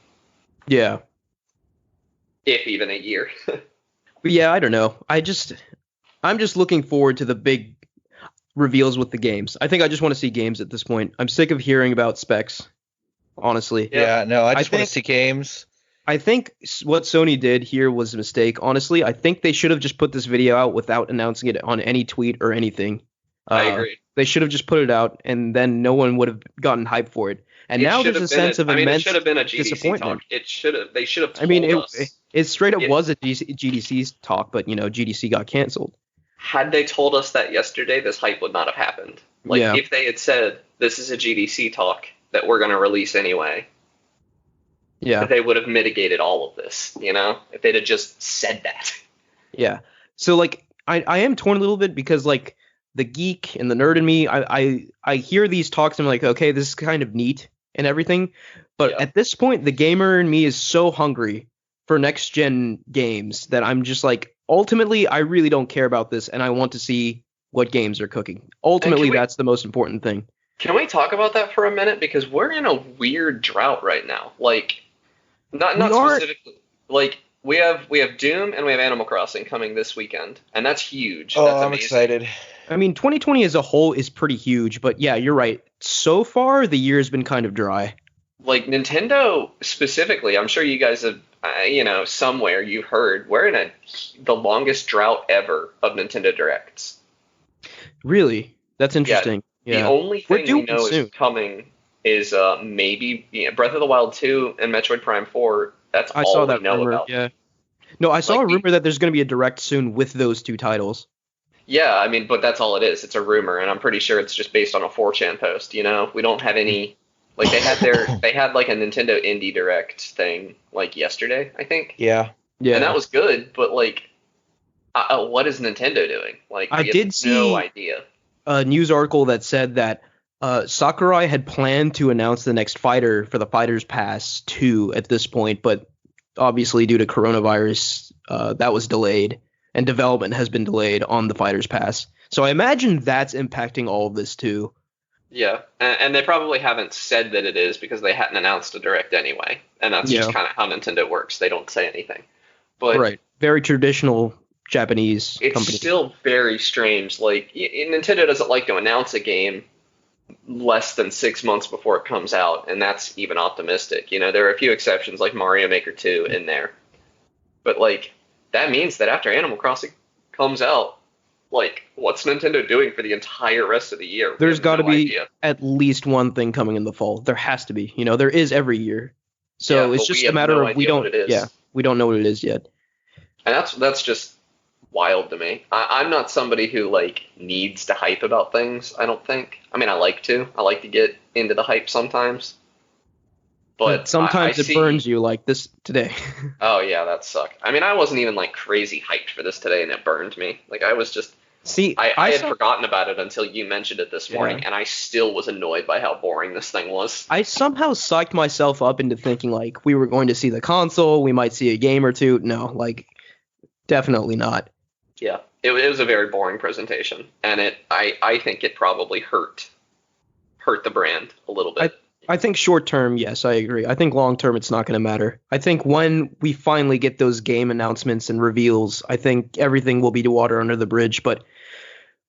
Yeah. If even a year. But yeah, I don't know. I'm just looking forward to the big reveals with the games. I think I just want to see games at this point. I'm sick of hearing about specs, honestly. Yeah, no, I just want to see games. I think what Sony did here was a mistake. Honestly, I think they should have just put this video out without announcing it on any tweet or anything. I agree. They should have just put it out, and then no one would have gotten hype for it. And now there's a sense of immense disappointment. They should have told us. I mean, it straight up was a GDC talk, but GDC got canceled. Had they told us that yesterday, this hype would not have happened. If they had said this is a GDC talk that we're going to release anyway. Yeah, they would have mitigated all of this, if they'd have just said that. Yeah. So I am torn a little bit because the geek and the nerd in me, I hear these talks and I'm like, okay, this is kind of neat and everything. But at this point, the gamer in me is so hungry for next gen games that I'm just ultimately, I really don't care about this. And I want to see what games are cooking. Ultimately, that's the most important thing. Can we talk about that for a minute? Because we're in a weird drought right now. Not specifically. We have Doom and we have Animal Crossing coming this weekend, and that's huge. Oh, that's I'm excited. I mean, 2020 as a whole is pretty huge, but yeah, you're right. So far, the year's been kind of dry. Nintendo specifically, I'm sure you guys have, somewhere you've heard, we're in the longest drought ever of Nintendo Directs. Really? That's interesting. Yeah. The only thing we know is coming is maybe Breath of the Wild 2 and Metroid Prime 4. That's all we know about. Yeah. No, I saw a rumor that there's going to be a Direct soon with those two titles. Yeah, I mean, but that's all it is. It's a rumor, and I'm pretty sure it's just based on a 4chan post. We don't have any. They had a Nintendo Indie Direct thing yesterday, I think. Yeah. Yeah. And that was good, but what is Nintendo doing? I did see no idea. A news article that said that Sakurai had planned to announce the next fighter for the Fighters Pass 2 at this point, but obviously due to coronavirus, that was delayed, and development has been delayed on the Fighters Pass. So I imagine that's impacting all of this too. Yeah, and they probably haven't said that it is because they hadn't announced a Direct anyway, and that's just kind of how Nintendo works. They don't say anything. But right, very traditional Japanese it's company. Still very strange. Nintendo doesn't like to announce a game less than 6 months before it comes out, and that's even optimistic. There are a few exceptions like Mario Maker 2 in there. But that means that after Animal Crossing comes out, what's Nintendo doing for the entire rest of the year? There's got to be at least one thing coming in the fall. There has to be. There is every year. So it's just a matter of we don't know what it is yet. And that's just wild to me. I'm not somebody who needs to hype about things, I don't think. I mean, I like to get into the hype sometimes, But sometimes I it see. burns you like this today. Oh yeah, that sucked. I mean, I wasn't even like crazy hyped for this today, and it burned me. Like I was just, See, I had forgotten about it until you mentioned it this morning, Yeah. and I still was annoyed by how boring this thing was. I somehow psyched myself up into thinking like we were going to see the console, we might see a game or two. No, like definitely not. Yeah, it was a very boring presentation, and I think it probably hurt the brand a little bit. I think short term, yes, I agree. I think long term, it's not going to matter. I think when we finally get those game announcements and reveals, I think everything will be water under the bridge. But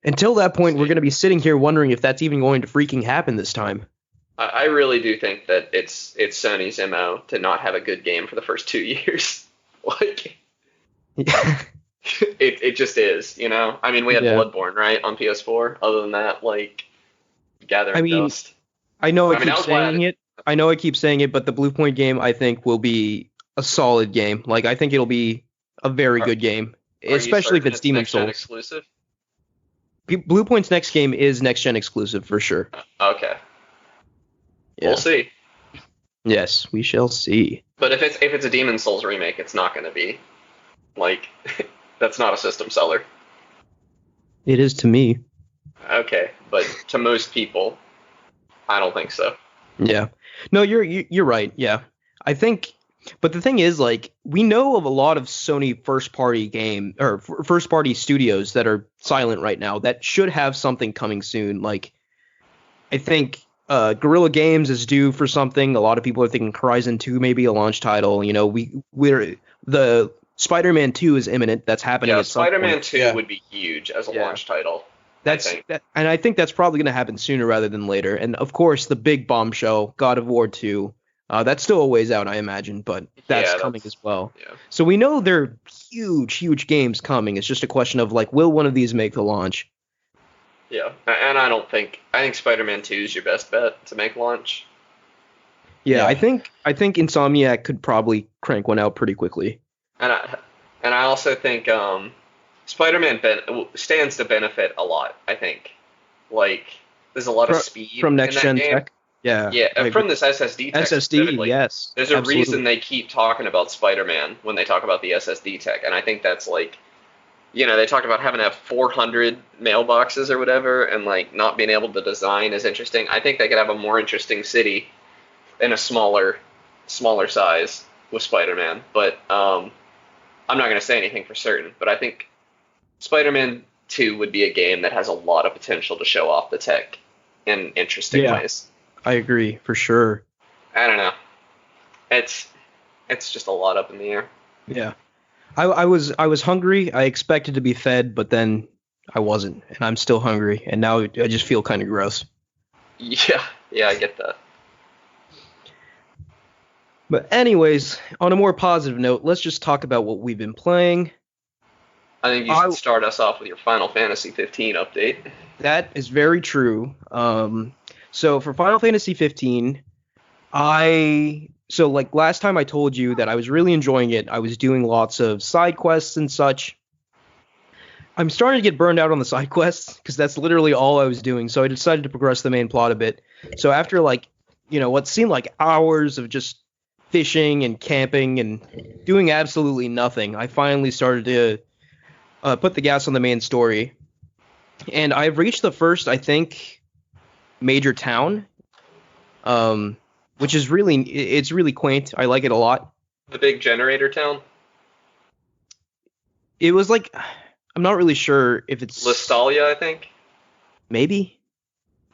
until that point, we're going to be sitting here wondering if that's even going to freaking happen this time. I really do think that it's Sony's MO to not have a good game for the first 2 years. Like, Yeah. it just is, you know? I mean, we had Yeah. Bloodborne, right, on PS4. Other than that, like, Gathering I mean, Dust. I know I I mean, keep I was glad saying it. I know I keep saying it, but the Blue Point game, I think, will be a solid game. Like, I think it'll be a very good game, Are you especially if certain it's Demon's next-gen Souls. exclusive? Blue Point's next game is next gen exclusive for sure. Okay. Yeah. We'll see. Yes, we shall see. But if it's a Demon's Souls remake, it's not going to be like that's not a system seller. It is to me. Okay, but to most people, I don't think so. Yeah. No, you're right. Yeah. I think, but the thing is, like, we know of a lot of Sony first party studios that are silent right now that should have something coming soon. Like, I think Guerrilla Games is due for something. A lot of people are thinking Horizon 2 may be a launch title. You know, the Spider-Man 2 is imminent. That's happening Yeah, at some Spider-Man point. 2 Yeah. would be huge as a Yeah. launch title. And I think that's probably going to happen sooner rather than later. And of course, the big bombshell, God of War 2, that's still a ways out, I imagine, but that's coming as well. Yeah. So we know there are huge games coming. It's just a question of like, will one of these make the launch? Yeah, and I think Spider-Man 2 is your best bet to make launch. Yeah, Yeah. I think Insomniac could probably crank one out pretty quickly. And I also think Spider-Man stands to benefit a lot. I think, like, there's a lot of speed From in next that gen game. tech. Yeah. Yeah, I from agree. this SSD tech SSD, specifically. yes. There's a absolutely. reason they keep talking about Spider-Man when they talk about the SSD tech, and I think that's like, you know, they talk about having to have 400 mailboxes or whatever, and like not being able to design is interesting. I think they could have a more interesting city in a smaller size with Spider-Man, but I'm not going to say anything for certain. But I think Spider-Man 2 would be a game that has a lot of potential to show off the tech in interesting Yeah. ways. I agree for sure. I don't know. It's just a lot up in the air. Yeah. I was hungry. I expected to be fed, but then I wasn't, and I'm still hungry, and now I just feel kind of gross. Yeah, I get that. But anyways, on a more positive note, let's just talk about what we've been playing. I think you should start us off with your Final Fantasy 15 update. That is very true. So for Final Fantasy 15, like last time I told you that I was really enjoying it. I was doing lots of side quests and such. I'm starting to get burned out on the side quests because that's literally all I was doing. So I decided to progress the main plot a bit. So after what seemed like hours of just fishing and camping and doing absolutely nothing, I finally started to put the gas on the main story. And I've reached the first, I think, major town, which is it's really quaint. I like it a lot. The big generator town? It was like, I'm not really sure if it's Listalia, I think. Maybe.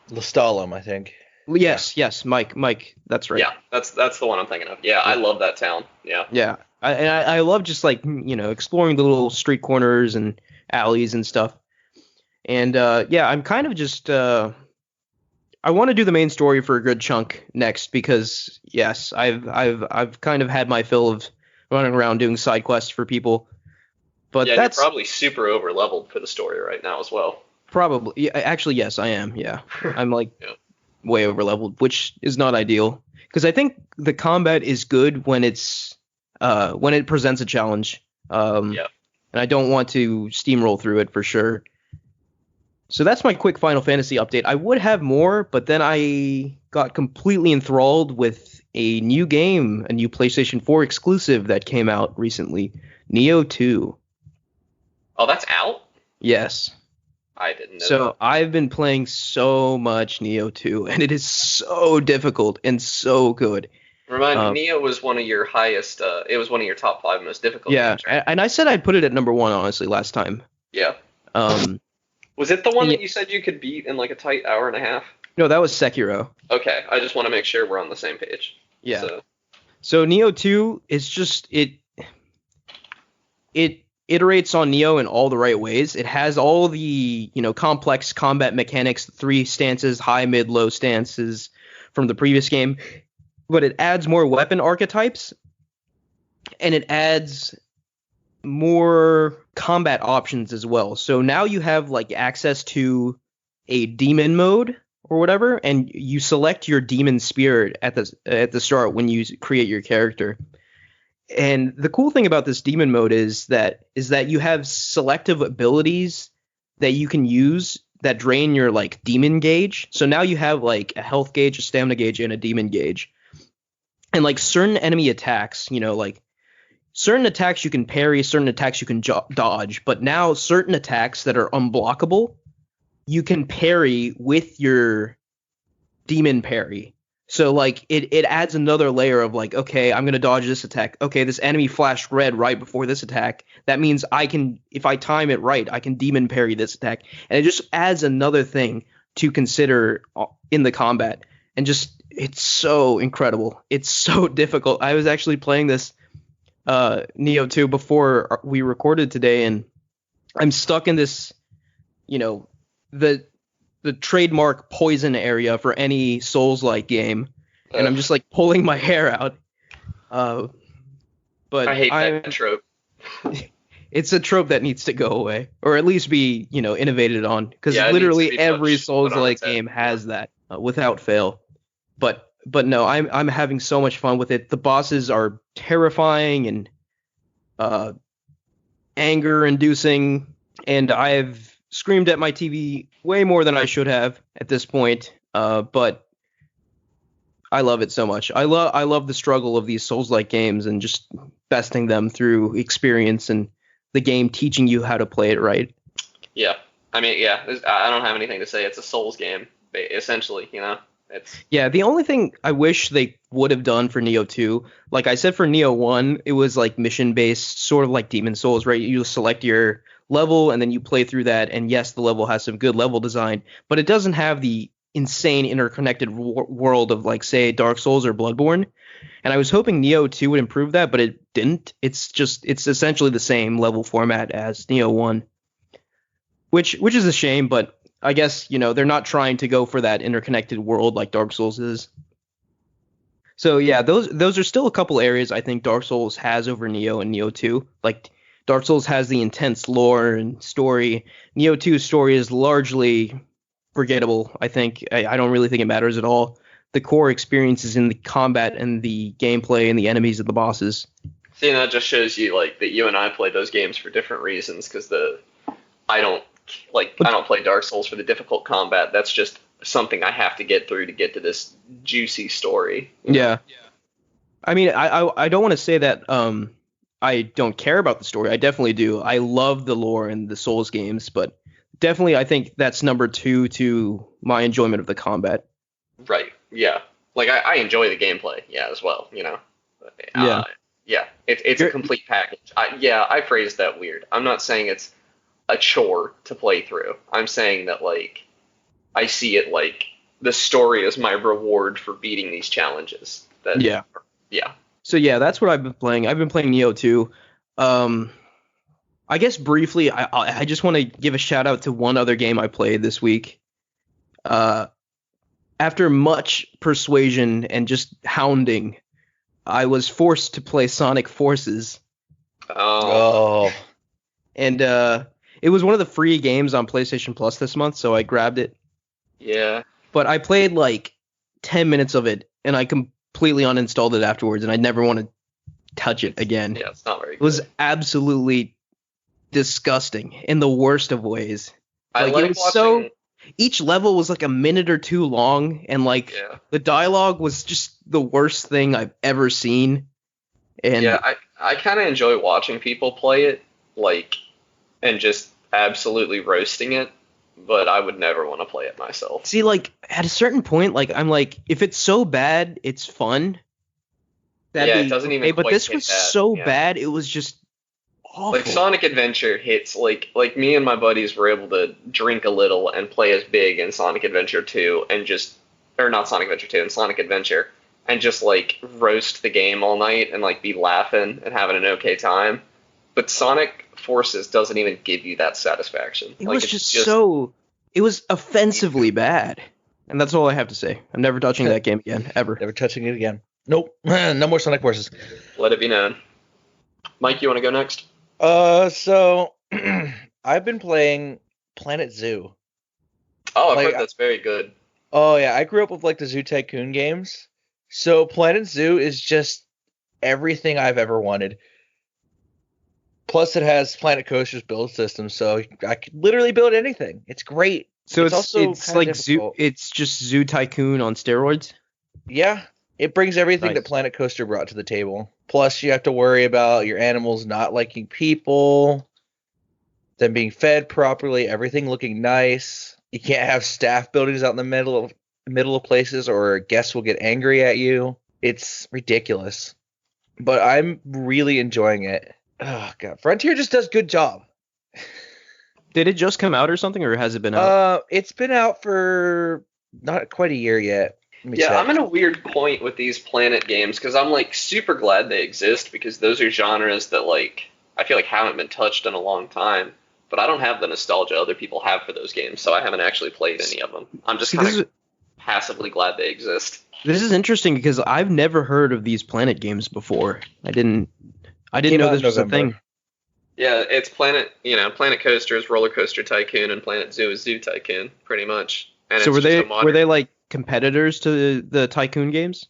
Lestalem, I think. Yes, Mike, that's right. Yeah, that's the one I'm thinking of. Yeah, I love that town. Yeah. Yeah, I love just like exploring the little street corners and alleys and stuff. And I'm kind of just I want to do the main story for a good chunk next because yes, I've kind of had my fill of running around doing side quests for people. But yeah, that's you're probably super over leveled for the story right now as well. probably actually yes, I am. Yeah, I'm like Yeah. way over leveled, which is not ideal because I think the combat is good when it presents a challenge. And I don't want to steamroll through it for sure. So that's my quick Final Fantasy update. I would have more, but then I got completely enthralled with a new game, a new PlayStation 4 exclusive that came out recently, Neo 2. Oh, that's out? Yes. I didn't know So that. I've been playing so much Neo 2, and it is so difficult and so good. Remind me, Um, Neo was one of your highest, it was one of your top 5 most difficult yeah, games, right? and I said I'd put it at number one, honestly, last time. Yeah. Um, Was it the one and that you said you could beat in like a tight hour and a half? no, that was Sekiro. Okay, I just want to make sure we're on the same page. Yeah. So, So Neo 2 is just it iterates on Neo in all the right ways. It has all the, complex combat mechanics, the three stances, high, mid, low stances from the previous game, but it adds more weapon archetypes and it adds more combat options as well. So now you have like access to a demon mode or whatever, and you select your demon spirit at the start when you create your character. And the cool thing about this demon mode is that you have selective abilities that you can use that drain your like demon gauge. So now you have like a health gauge, a stamina gauge, and a demon gauge. And like certain enemy attacks, like certain attacks you can parry, certain attacks you can dodge, but now certain attacks that are unblockable, you can parry with your demon parry. So like it adds another layer of like, okay, I'm gonna dodge this attack. Okay, this enemy flashed red right before this attack. That means I can, if I time it right, I can demon parry this attack. And it just adds another thing to consider in the combat. And just it's so incredible. It's so difficult. I was actually playing this Neo 2 before we recorded today, and I'm stuck in this, the trademark poison area for any Souls-like game, and I'm just like pulling my hair out. But I hate that trope. It's a trope that needs to go away, or at least be, innovated on, because Yeah, literally every Souls-like game has that without fail. But no, I'm having so much fun with it. The bosses are terrifying and anger-inducing, and I've screamed at my TV way more than I should have at this point. But I love it so much. I love the struggle of these Souls-like games and just besting them through experience and the game teaching you how to play it right. Yeah. I mean, yeah, I don't have anything to say. It's a Souls game, essentially, Yeah, the only thing I wish they would have done for Neo 2, like I said for Neo 1, it was like mission-based, sort of like Demon Souls, right? You select your level and then you play through that, and yes, the level has some good level design, but it doesn't have the insane interconnected world of like, say, Dark Souls or Bloodborne. And I was hoping Neo 2 would improve that, but it didn't. It's essentially the same level format as Neo 1, which is a shame, but I guess, they're not trying to go for that interconnected world like Dark Souls is. So yeah, those are still a couple areas I think Dark Souls has over Neo and Neo 2. Like Dark Souls has the intense lore and story. Neo 2's story is largely forgettable, I think. I don't really think it matters at all. The core experience is in the combat and the gameplay and the enemies and the bosses. See, and that just shows you like that you and I play those games for different reasons, because I don't play Dark Souls for the difficult combat. That's just something I have to get through to get to this juicy story. Yeah. I mean, I don't want to say that I don't care about the story. I definitely do. I love the lore and the Souls games, but definitely I think that's number 2 to my enjoyment of the combat. Right. Yeah. Like I enjoy the gameplay. Yeah, as well. Yeah. Yeah. It's a complete package. I phrased that weird. I'm not saying it's a chore to play through. I'm saying that like I see it like the story is my reward for beating these challenges. Yeah. So yeah, that's what I've been playing. I've been playing Neo 2. I guess briefly, I just want to give a shout out to one other game I played this week. After much persuasion and just hounding, I was forced to play Sonic Forces. Oh. And it was one of the free games on PlayStation Plus this month, so I grabbed it. Yeah. But I played like 10 minutes of it, and I completely uninstalled it afterwards, and I never want to touch it again. Yeah, it's not very good. It was absolutely disgusting in the worst of ways. I like it was watching... each level was like a minute or two long, and like Yeah. the dialogue was just the worst thing I've ever seen. And Yeah, I kind of enjoy watching people play it, like, and just absolutely roasting it, but I would never want to play it myself. see, like at a certain point, like I'm like, if it's so bad, it's fun. That'd Yeah, be it doesn't okay, even but quite this hit was that. so Yeah. bad, it was just awful. Like Sonic Adventure hits like me and my buddies were able to drink a little and play as big in Sonic Adventure 2 and just or not Sonic Adventure 2 and Sonic Adventure and just like roast the game all night and like be laughing and having an okay time. But Sonic Forces doesn't even give you that satisfaction. It Like was it's just so. It was offensively bad, and that's all I have to say. I'm never touching that game again, ever. Never touching it again. Nope. No more Sonic Forces. let it be known. Mike, you want to go next? So I've been playing Planet Zoo. Oh, I've Like, heard that's very good. Oh yeah, I grew up with like the Zoo Tycoon games. So Planet Zoo is just everything I've ever wanted. Plus it has Planet Coaster's build system, so I could literally build anything. It's great. So It's also it's kinda like Zoo. difficult. It's just Zoo Tycoon on steroids. Yeah, it brings everything that Nice. Planet Coaster brought to the table. Plus you have to worry about your animals not liking people, them being fed properly, everything looking nice. You can't have staff buildings out in the middle of places or guests will get angry at you. It's ridiculous. But I'm really enjoying it. Oh god, Frontier just does good job. Did it just come out or something, or has it been out? It's been out for not quite a year yet. Let me Yeah, check. I'm in a weird point with these Planet games because I'm like super glad they exist because those are genres that like I feel like haven't been touched in a long time. But I don't have the nostalgia other people have for those games, so I haven't actually played any of them. I'm just See, kind this of is passively glad they exist. this is interesting because I've never heard of these Planet games before. I didn't Came know out this in was a November. thing. Yeah, it's Planet, Planet Coaster is Roller Coaster Tycoon, and Planet Zoo is Zoo Tycoon, pretty much. And So it's were just a they modern. like competitors to the Tycoon games?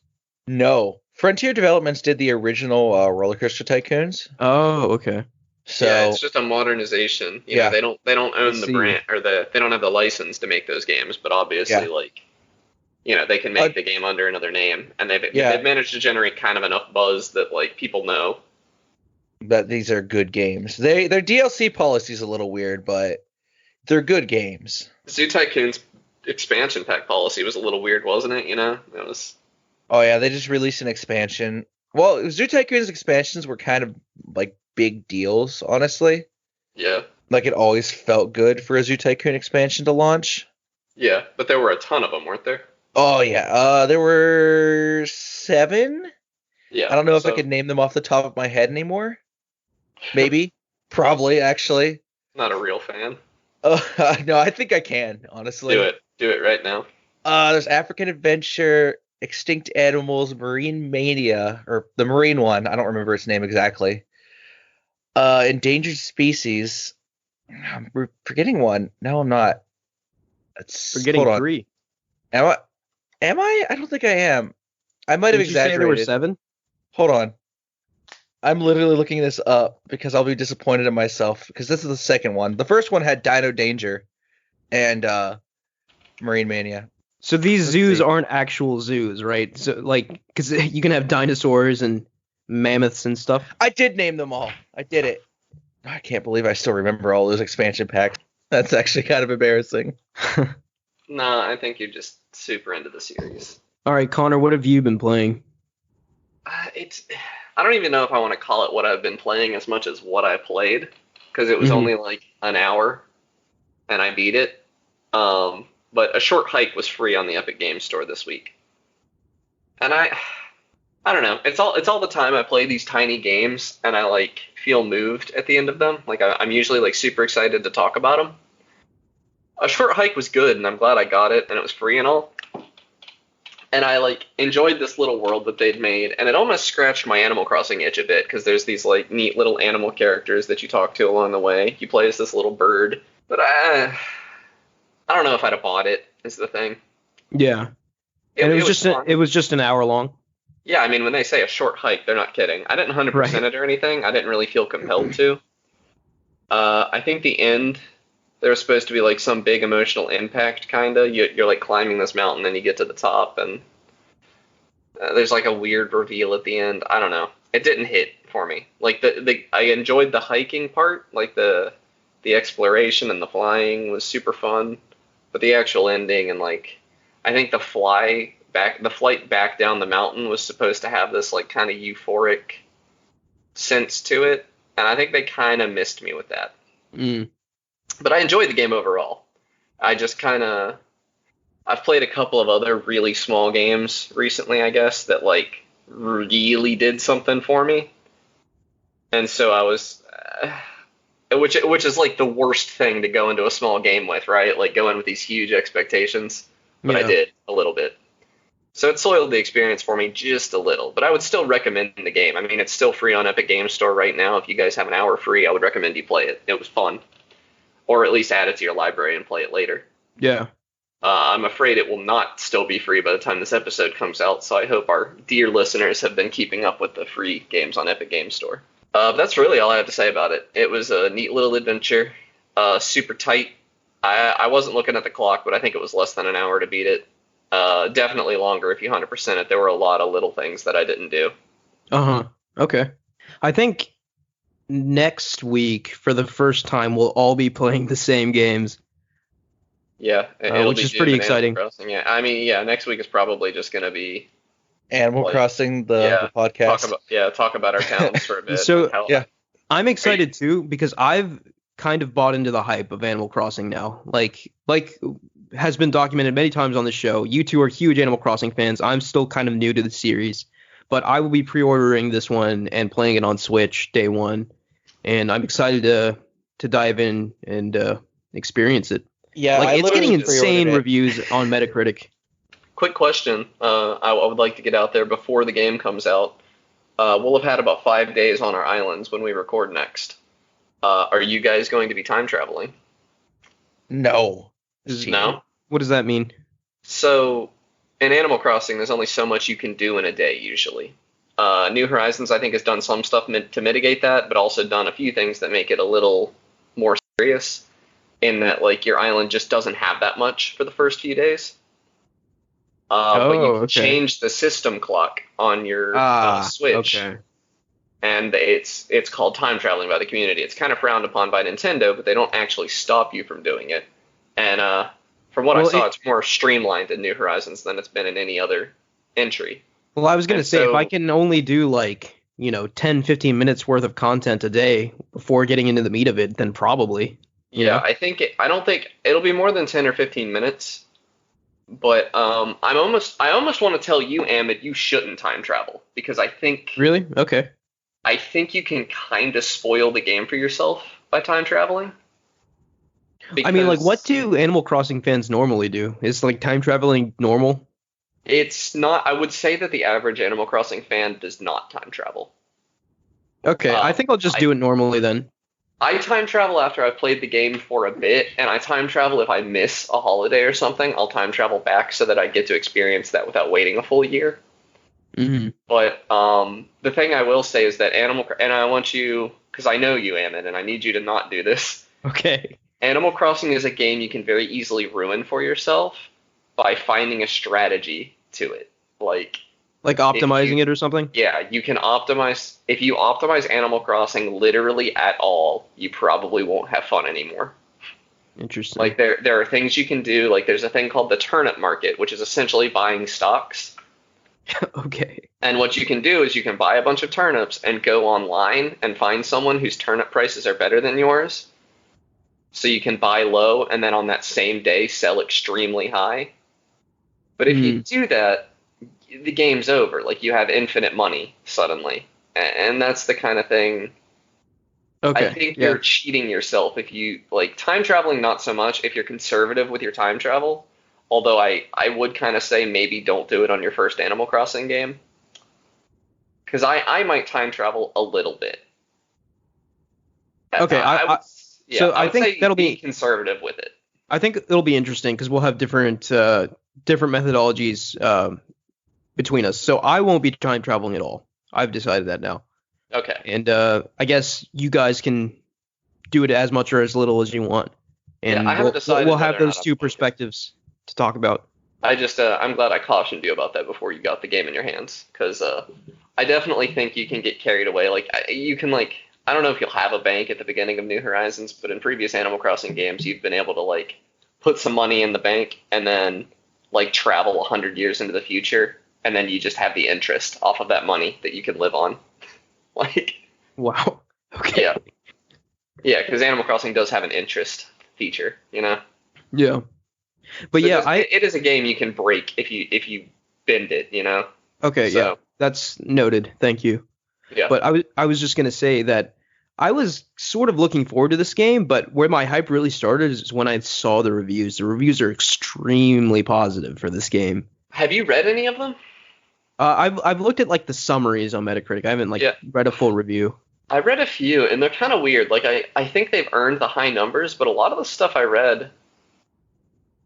No. Frontier Developments did the original Roller Coaster Tycoons. Oh, okay. So Yeah, it's just a modernization. Yeah. They don't own the see. brand or they don't have the license to make those games, but obviously Yeah. like they can make the game under another name, and they've managed to generate kind of enough buzz that like people know. that these are good games. Their DLC policy is a little weird, but they're good games. Zoo Tycoon's expansion pack policy was a little weird, wasn't it? It was. Oh yeah, they just released an expansion. Well, Zoo Tycoon's expansions were kind of like big deals, honestly. Yeah, Like it always felt good for a Zoo Tycoon expansion to launch. yeah, but there were a ton of them, weren't there? Oh yeah, there were 7. Yeah. I don't know if I so- could name them off the top of my head anymore. Maybe, probably, actually. Not a real fan. No, I think I can, honestly. Do it right now. There's African Adventure, Extinct Animals, Marine Mania, or the Marine one. I don't remember its name exactly. Endangered Species. I'm forgetting one. No, I'm not. Forgetting hold on. 3. Am I? Am I? I don't think I am. I might have Did you say there were exaggerated. 7? Hold on. I'm literally looking this up because I'll be disappointed in myself because this is the second one. The first one had Dino Danger and Marine Mania. So these Let's zoos see. aren't actual zoos, right? So like, because you can have dinosaurs and mammoths and stuff. I did name them all. I did it. I can't believe I still remember all those expansion packs. That's actually kind of embarrassing. Nah, I think you're just super into the series. All right, Connor, what have you been playing? I don't even know if I want to call it what I've been playing as much as what I played because it was Mhm. only like an hour and I beat it. But A Short Hike was free on the Epic Games Store this week. And I don't know. It's all the time I play these tiny games and I like feel moved at the end of them. Like I'm usually like super excited to talk about them. A Short Hike was good and I'm glad I got it and it was free and all. And I like enjoyed this little world that they'd made, and it almost scratched my Animal Crossing itch a bit because there's these like neat little animal characters that you talk to along the way. You play as this little bird, but I don't know if I'd have bought it. Is the thing. Yeah, and it was fun. just an hour long. Yeah, I mean when they say a short hike, they're not kidding. I didn't 100% Right. it or anything. I didn't really feel compelled to. I think the end There was supposed to be like some big emotional impact, kinda. You're like climbing this mountain, and you get to the top, and there's like a weird reveal at the end. I don't know. It didn't hit for me. Like I enjoyed the hiking part, like the exploration and the flying was super fun, but the actual ending and like I think the flight back down the mountain was supposed to have this like kind of euphoric sense to it, and I think they kind of missed me with that. Mm. But I enjoyed the game overall. I just kind of I've played a couple of other really small games recently, I guess, that like really did something for me. And so I was which is like the worst thing to go into a small game with, right? Like go in with these huge expectations. But I Yeah. did a little bit. So it soiled the experience for me just a little, but I would still recommend the game. I mean, it's still free on Epic Games Store right now. If you guys have an hour free, I would recommend you play it. It was fun. Or at least add it to your library and play it later. Yeah. I'm afraid it will not still be free by the time this episode comes out, so I hope our dear listeners have been keeping up with the free games on Epic Games Store. That's really all I have to say about it. It was a neat little adventure, super tight. I wasn't looking at the clock, but I think it was less than an hour to beat it. Definitely longer if you 100% it. There were a lot of little things that I didn't do. Uh-huh. Okay. I think next week, for the first time, we'll all be playing the same games. Yeah, it'll which be is Doom pretty and Animal exciting. Crossing, yeah, I mean, yeah, next week is probably just going to be Animal Like, Crossing, the podcast. talk about our towns for a bit. So, and how- yeah. I'm excited too because I've kind of bought into the hype of Animal Crossing now. Like has been documented many times on the show. You two are huge Animal Crossing fans. I'm still kind of new to the series, but I will be pre-ordering this one and playing it on Switch day one, and I'm excited to dive in and experience it. Yeah, Like I it's getting literally pre-ordered insane it. reviews on Metacritic. Quick question, I would like to get out there before the game comes out. We'll have had about 5 days on our islands when we record next. Are you guys going to be time traveling? No. No? What does that mean? So, in Animal Crossing, there's only so much you can do in a day, usually. New Horizons, I think, has done some stuff to mitigate that, but also done a few things that make it a little more serious, in that, like, your island just doesn't have that much for the first few days. But you can okay. change the system clock on your Switch, Okay. and it's called time traveling by the community. It's kind of frowned upon by Nintendo, but they don't actually stop you from doing it. And from what I Well, saw, it's more streamlined in New Horizons than it's been in any other entry. Well, I was going to And say, if so- I can only do 10, 15 minutes worth of content a day before getting into the meat of it, then probably. You Yeah, know? I don't think it'll be more than 10 or 15 minutes. But I almost want to tell you, Ahmed, you shouldn't time travel because I think Really? Okay. you can kind of spoil the game for yourself by time traveling. I mean, Because what do Animal Crossing fans normally do? Is time traveling normal? it's not. I would say that the average Animal Crossing fan does not time travel. Okay, I think I'll just do it normally then. I time travel after I've played the game for a bit, and I time travel if I miss a holiday or something. I'll time travel back so that I get to experience that without waiting a full year. Hmm. But the thing I will say is that and I want you, because I know you, Ammon, and I need you to not do this. Okay. Animal Crossing is a game you can very easily ruin for yourself by finding a strategy to it. Like Optimizing it or something? yeah, you can optimize. If you optimize Animal Crossing literally at all, you probably won't have fun anymore. Interesting. Like there are things you can do. Like there's a thing called the turnip market, which is essentially buying stocks. Okay. And what you can do is you can buy a bunch of turnips and go online and find someone whose turnip prices are better than yours. So you can buy low and then on that same day sell extremely high. But if you do that, the game's over. Like you have infinite money suddenly. And that's the kind of thing. Okay. I think yeah. you're cheating yourself if you time traveling, not so much if you're conservative with your time travel. Although I would kind of say maybe don't do it on your first Animal Crossing game. Because I might time travel a little bit. Okay, I would think say that'll be conservative with it. I think it'll be interesting because we'll have different methodologies between us. So I won't be time traveling at all. I've decided that now. Okay. And I guess you guys can do it as much or as little as you want. and I haven't decided we'll have whether or those not two I'm going to. perspectives to talk about. I'm glad I cautioned you about that before you got the game in your hands, because I definitely think you can get carried away. Like you can I don't know if you'll have a bank at the beginning of New Horizons, but in previous Animal Crossing games, you've been able to put some money in the bank and then travel 100 years into the future, and then you just have the interest off of that money that you can live on. Wow. Okay. Yeah, because Animal Crossing does have an interest feature, you know. Yeah. But So yeah, it is a game you can break if you bend it, you know. Okay, So, yeah, that's noted. Thank you. Yeah. But I was just gonna say that I was sort of looking forward to this game, but where my hype really started is when I saw the reviews. The reviews are extremely positive for this game. Have you read any of them? I've looked at the summaries on Metacritic. I haven't read a full review. I read a few, and they're kind of weird. I think they've earned the high numbers, but a lot of the stuff I read,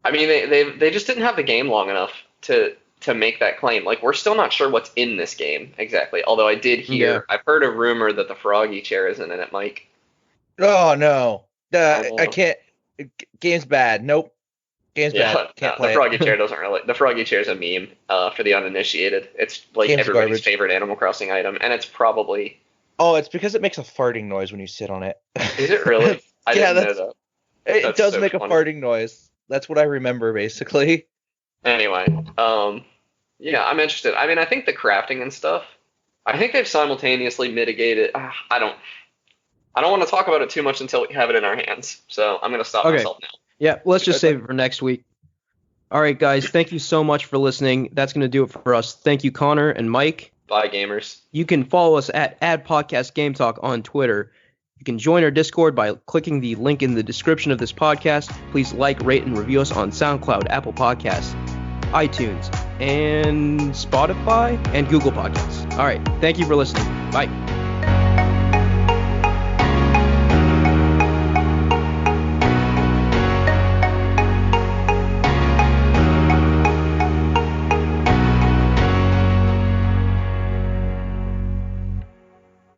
I mean, they just didn't have the game long enough to make that claim. We're still not sure what's in this game exactly. Although I've heard a rumor that the Froggy chair isn't in it, Mike. Oh no, I can't. Game's bad. Nope. Game's bad. Can't play the Froggy chair doesn't really. The Froggy chair is a meme for the uninitiated. It's Game's everybody's garbage. favorite Animal Crossing item, and it's probably. Oh, it's because it makes a farting noise when you sit on it. Is it really? I didn't know that. It does make funny. a farting noise. That's what I remember, basically. Anyway, yeah, I'm interested. I mean, I think the crafting and stuff, I think they've simultaneously mitigated. I don't want to talk about it too much until we have it in our hands. So I'm going to stop myself now. Yeah, let's just save it for next week. All right, guys, thank you so much for listening. That's going to do it for us. Thank you, Connor and Mike. Bye, gamers. You can follow us at @Podcast Game Talk on Twitter. You can join our Discord by clicking the link in the description of this podcast. Please rate, and review us on SoundCloud, Apple Podcasts, iTunes, and Spotify, and Google Podcasts. All right, thank you for listening. Bye.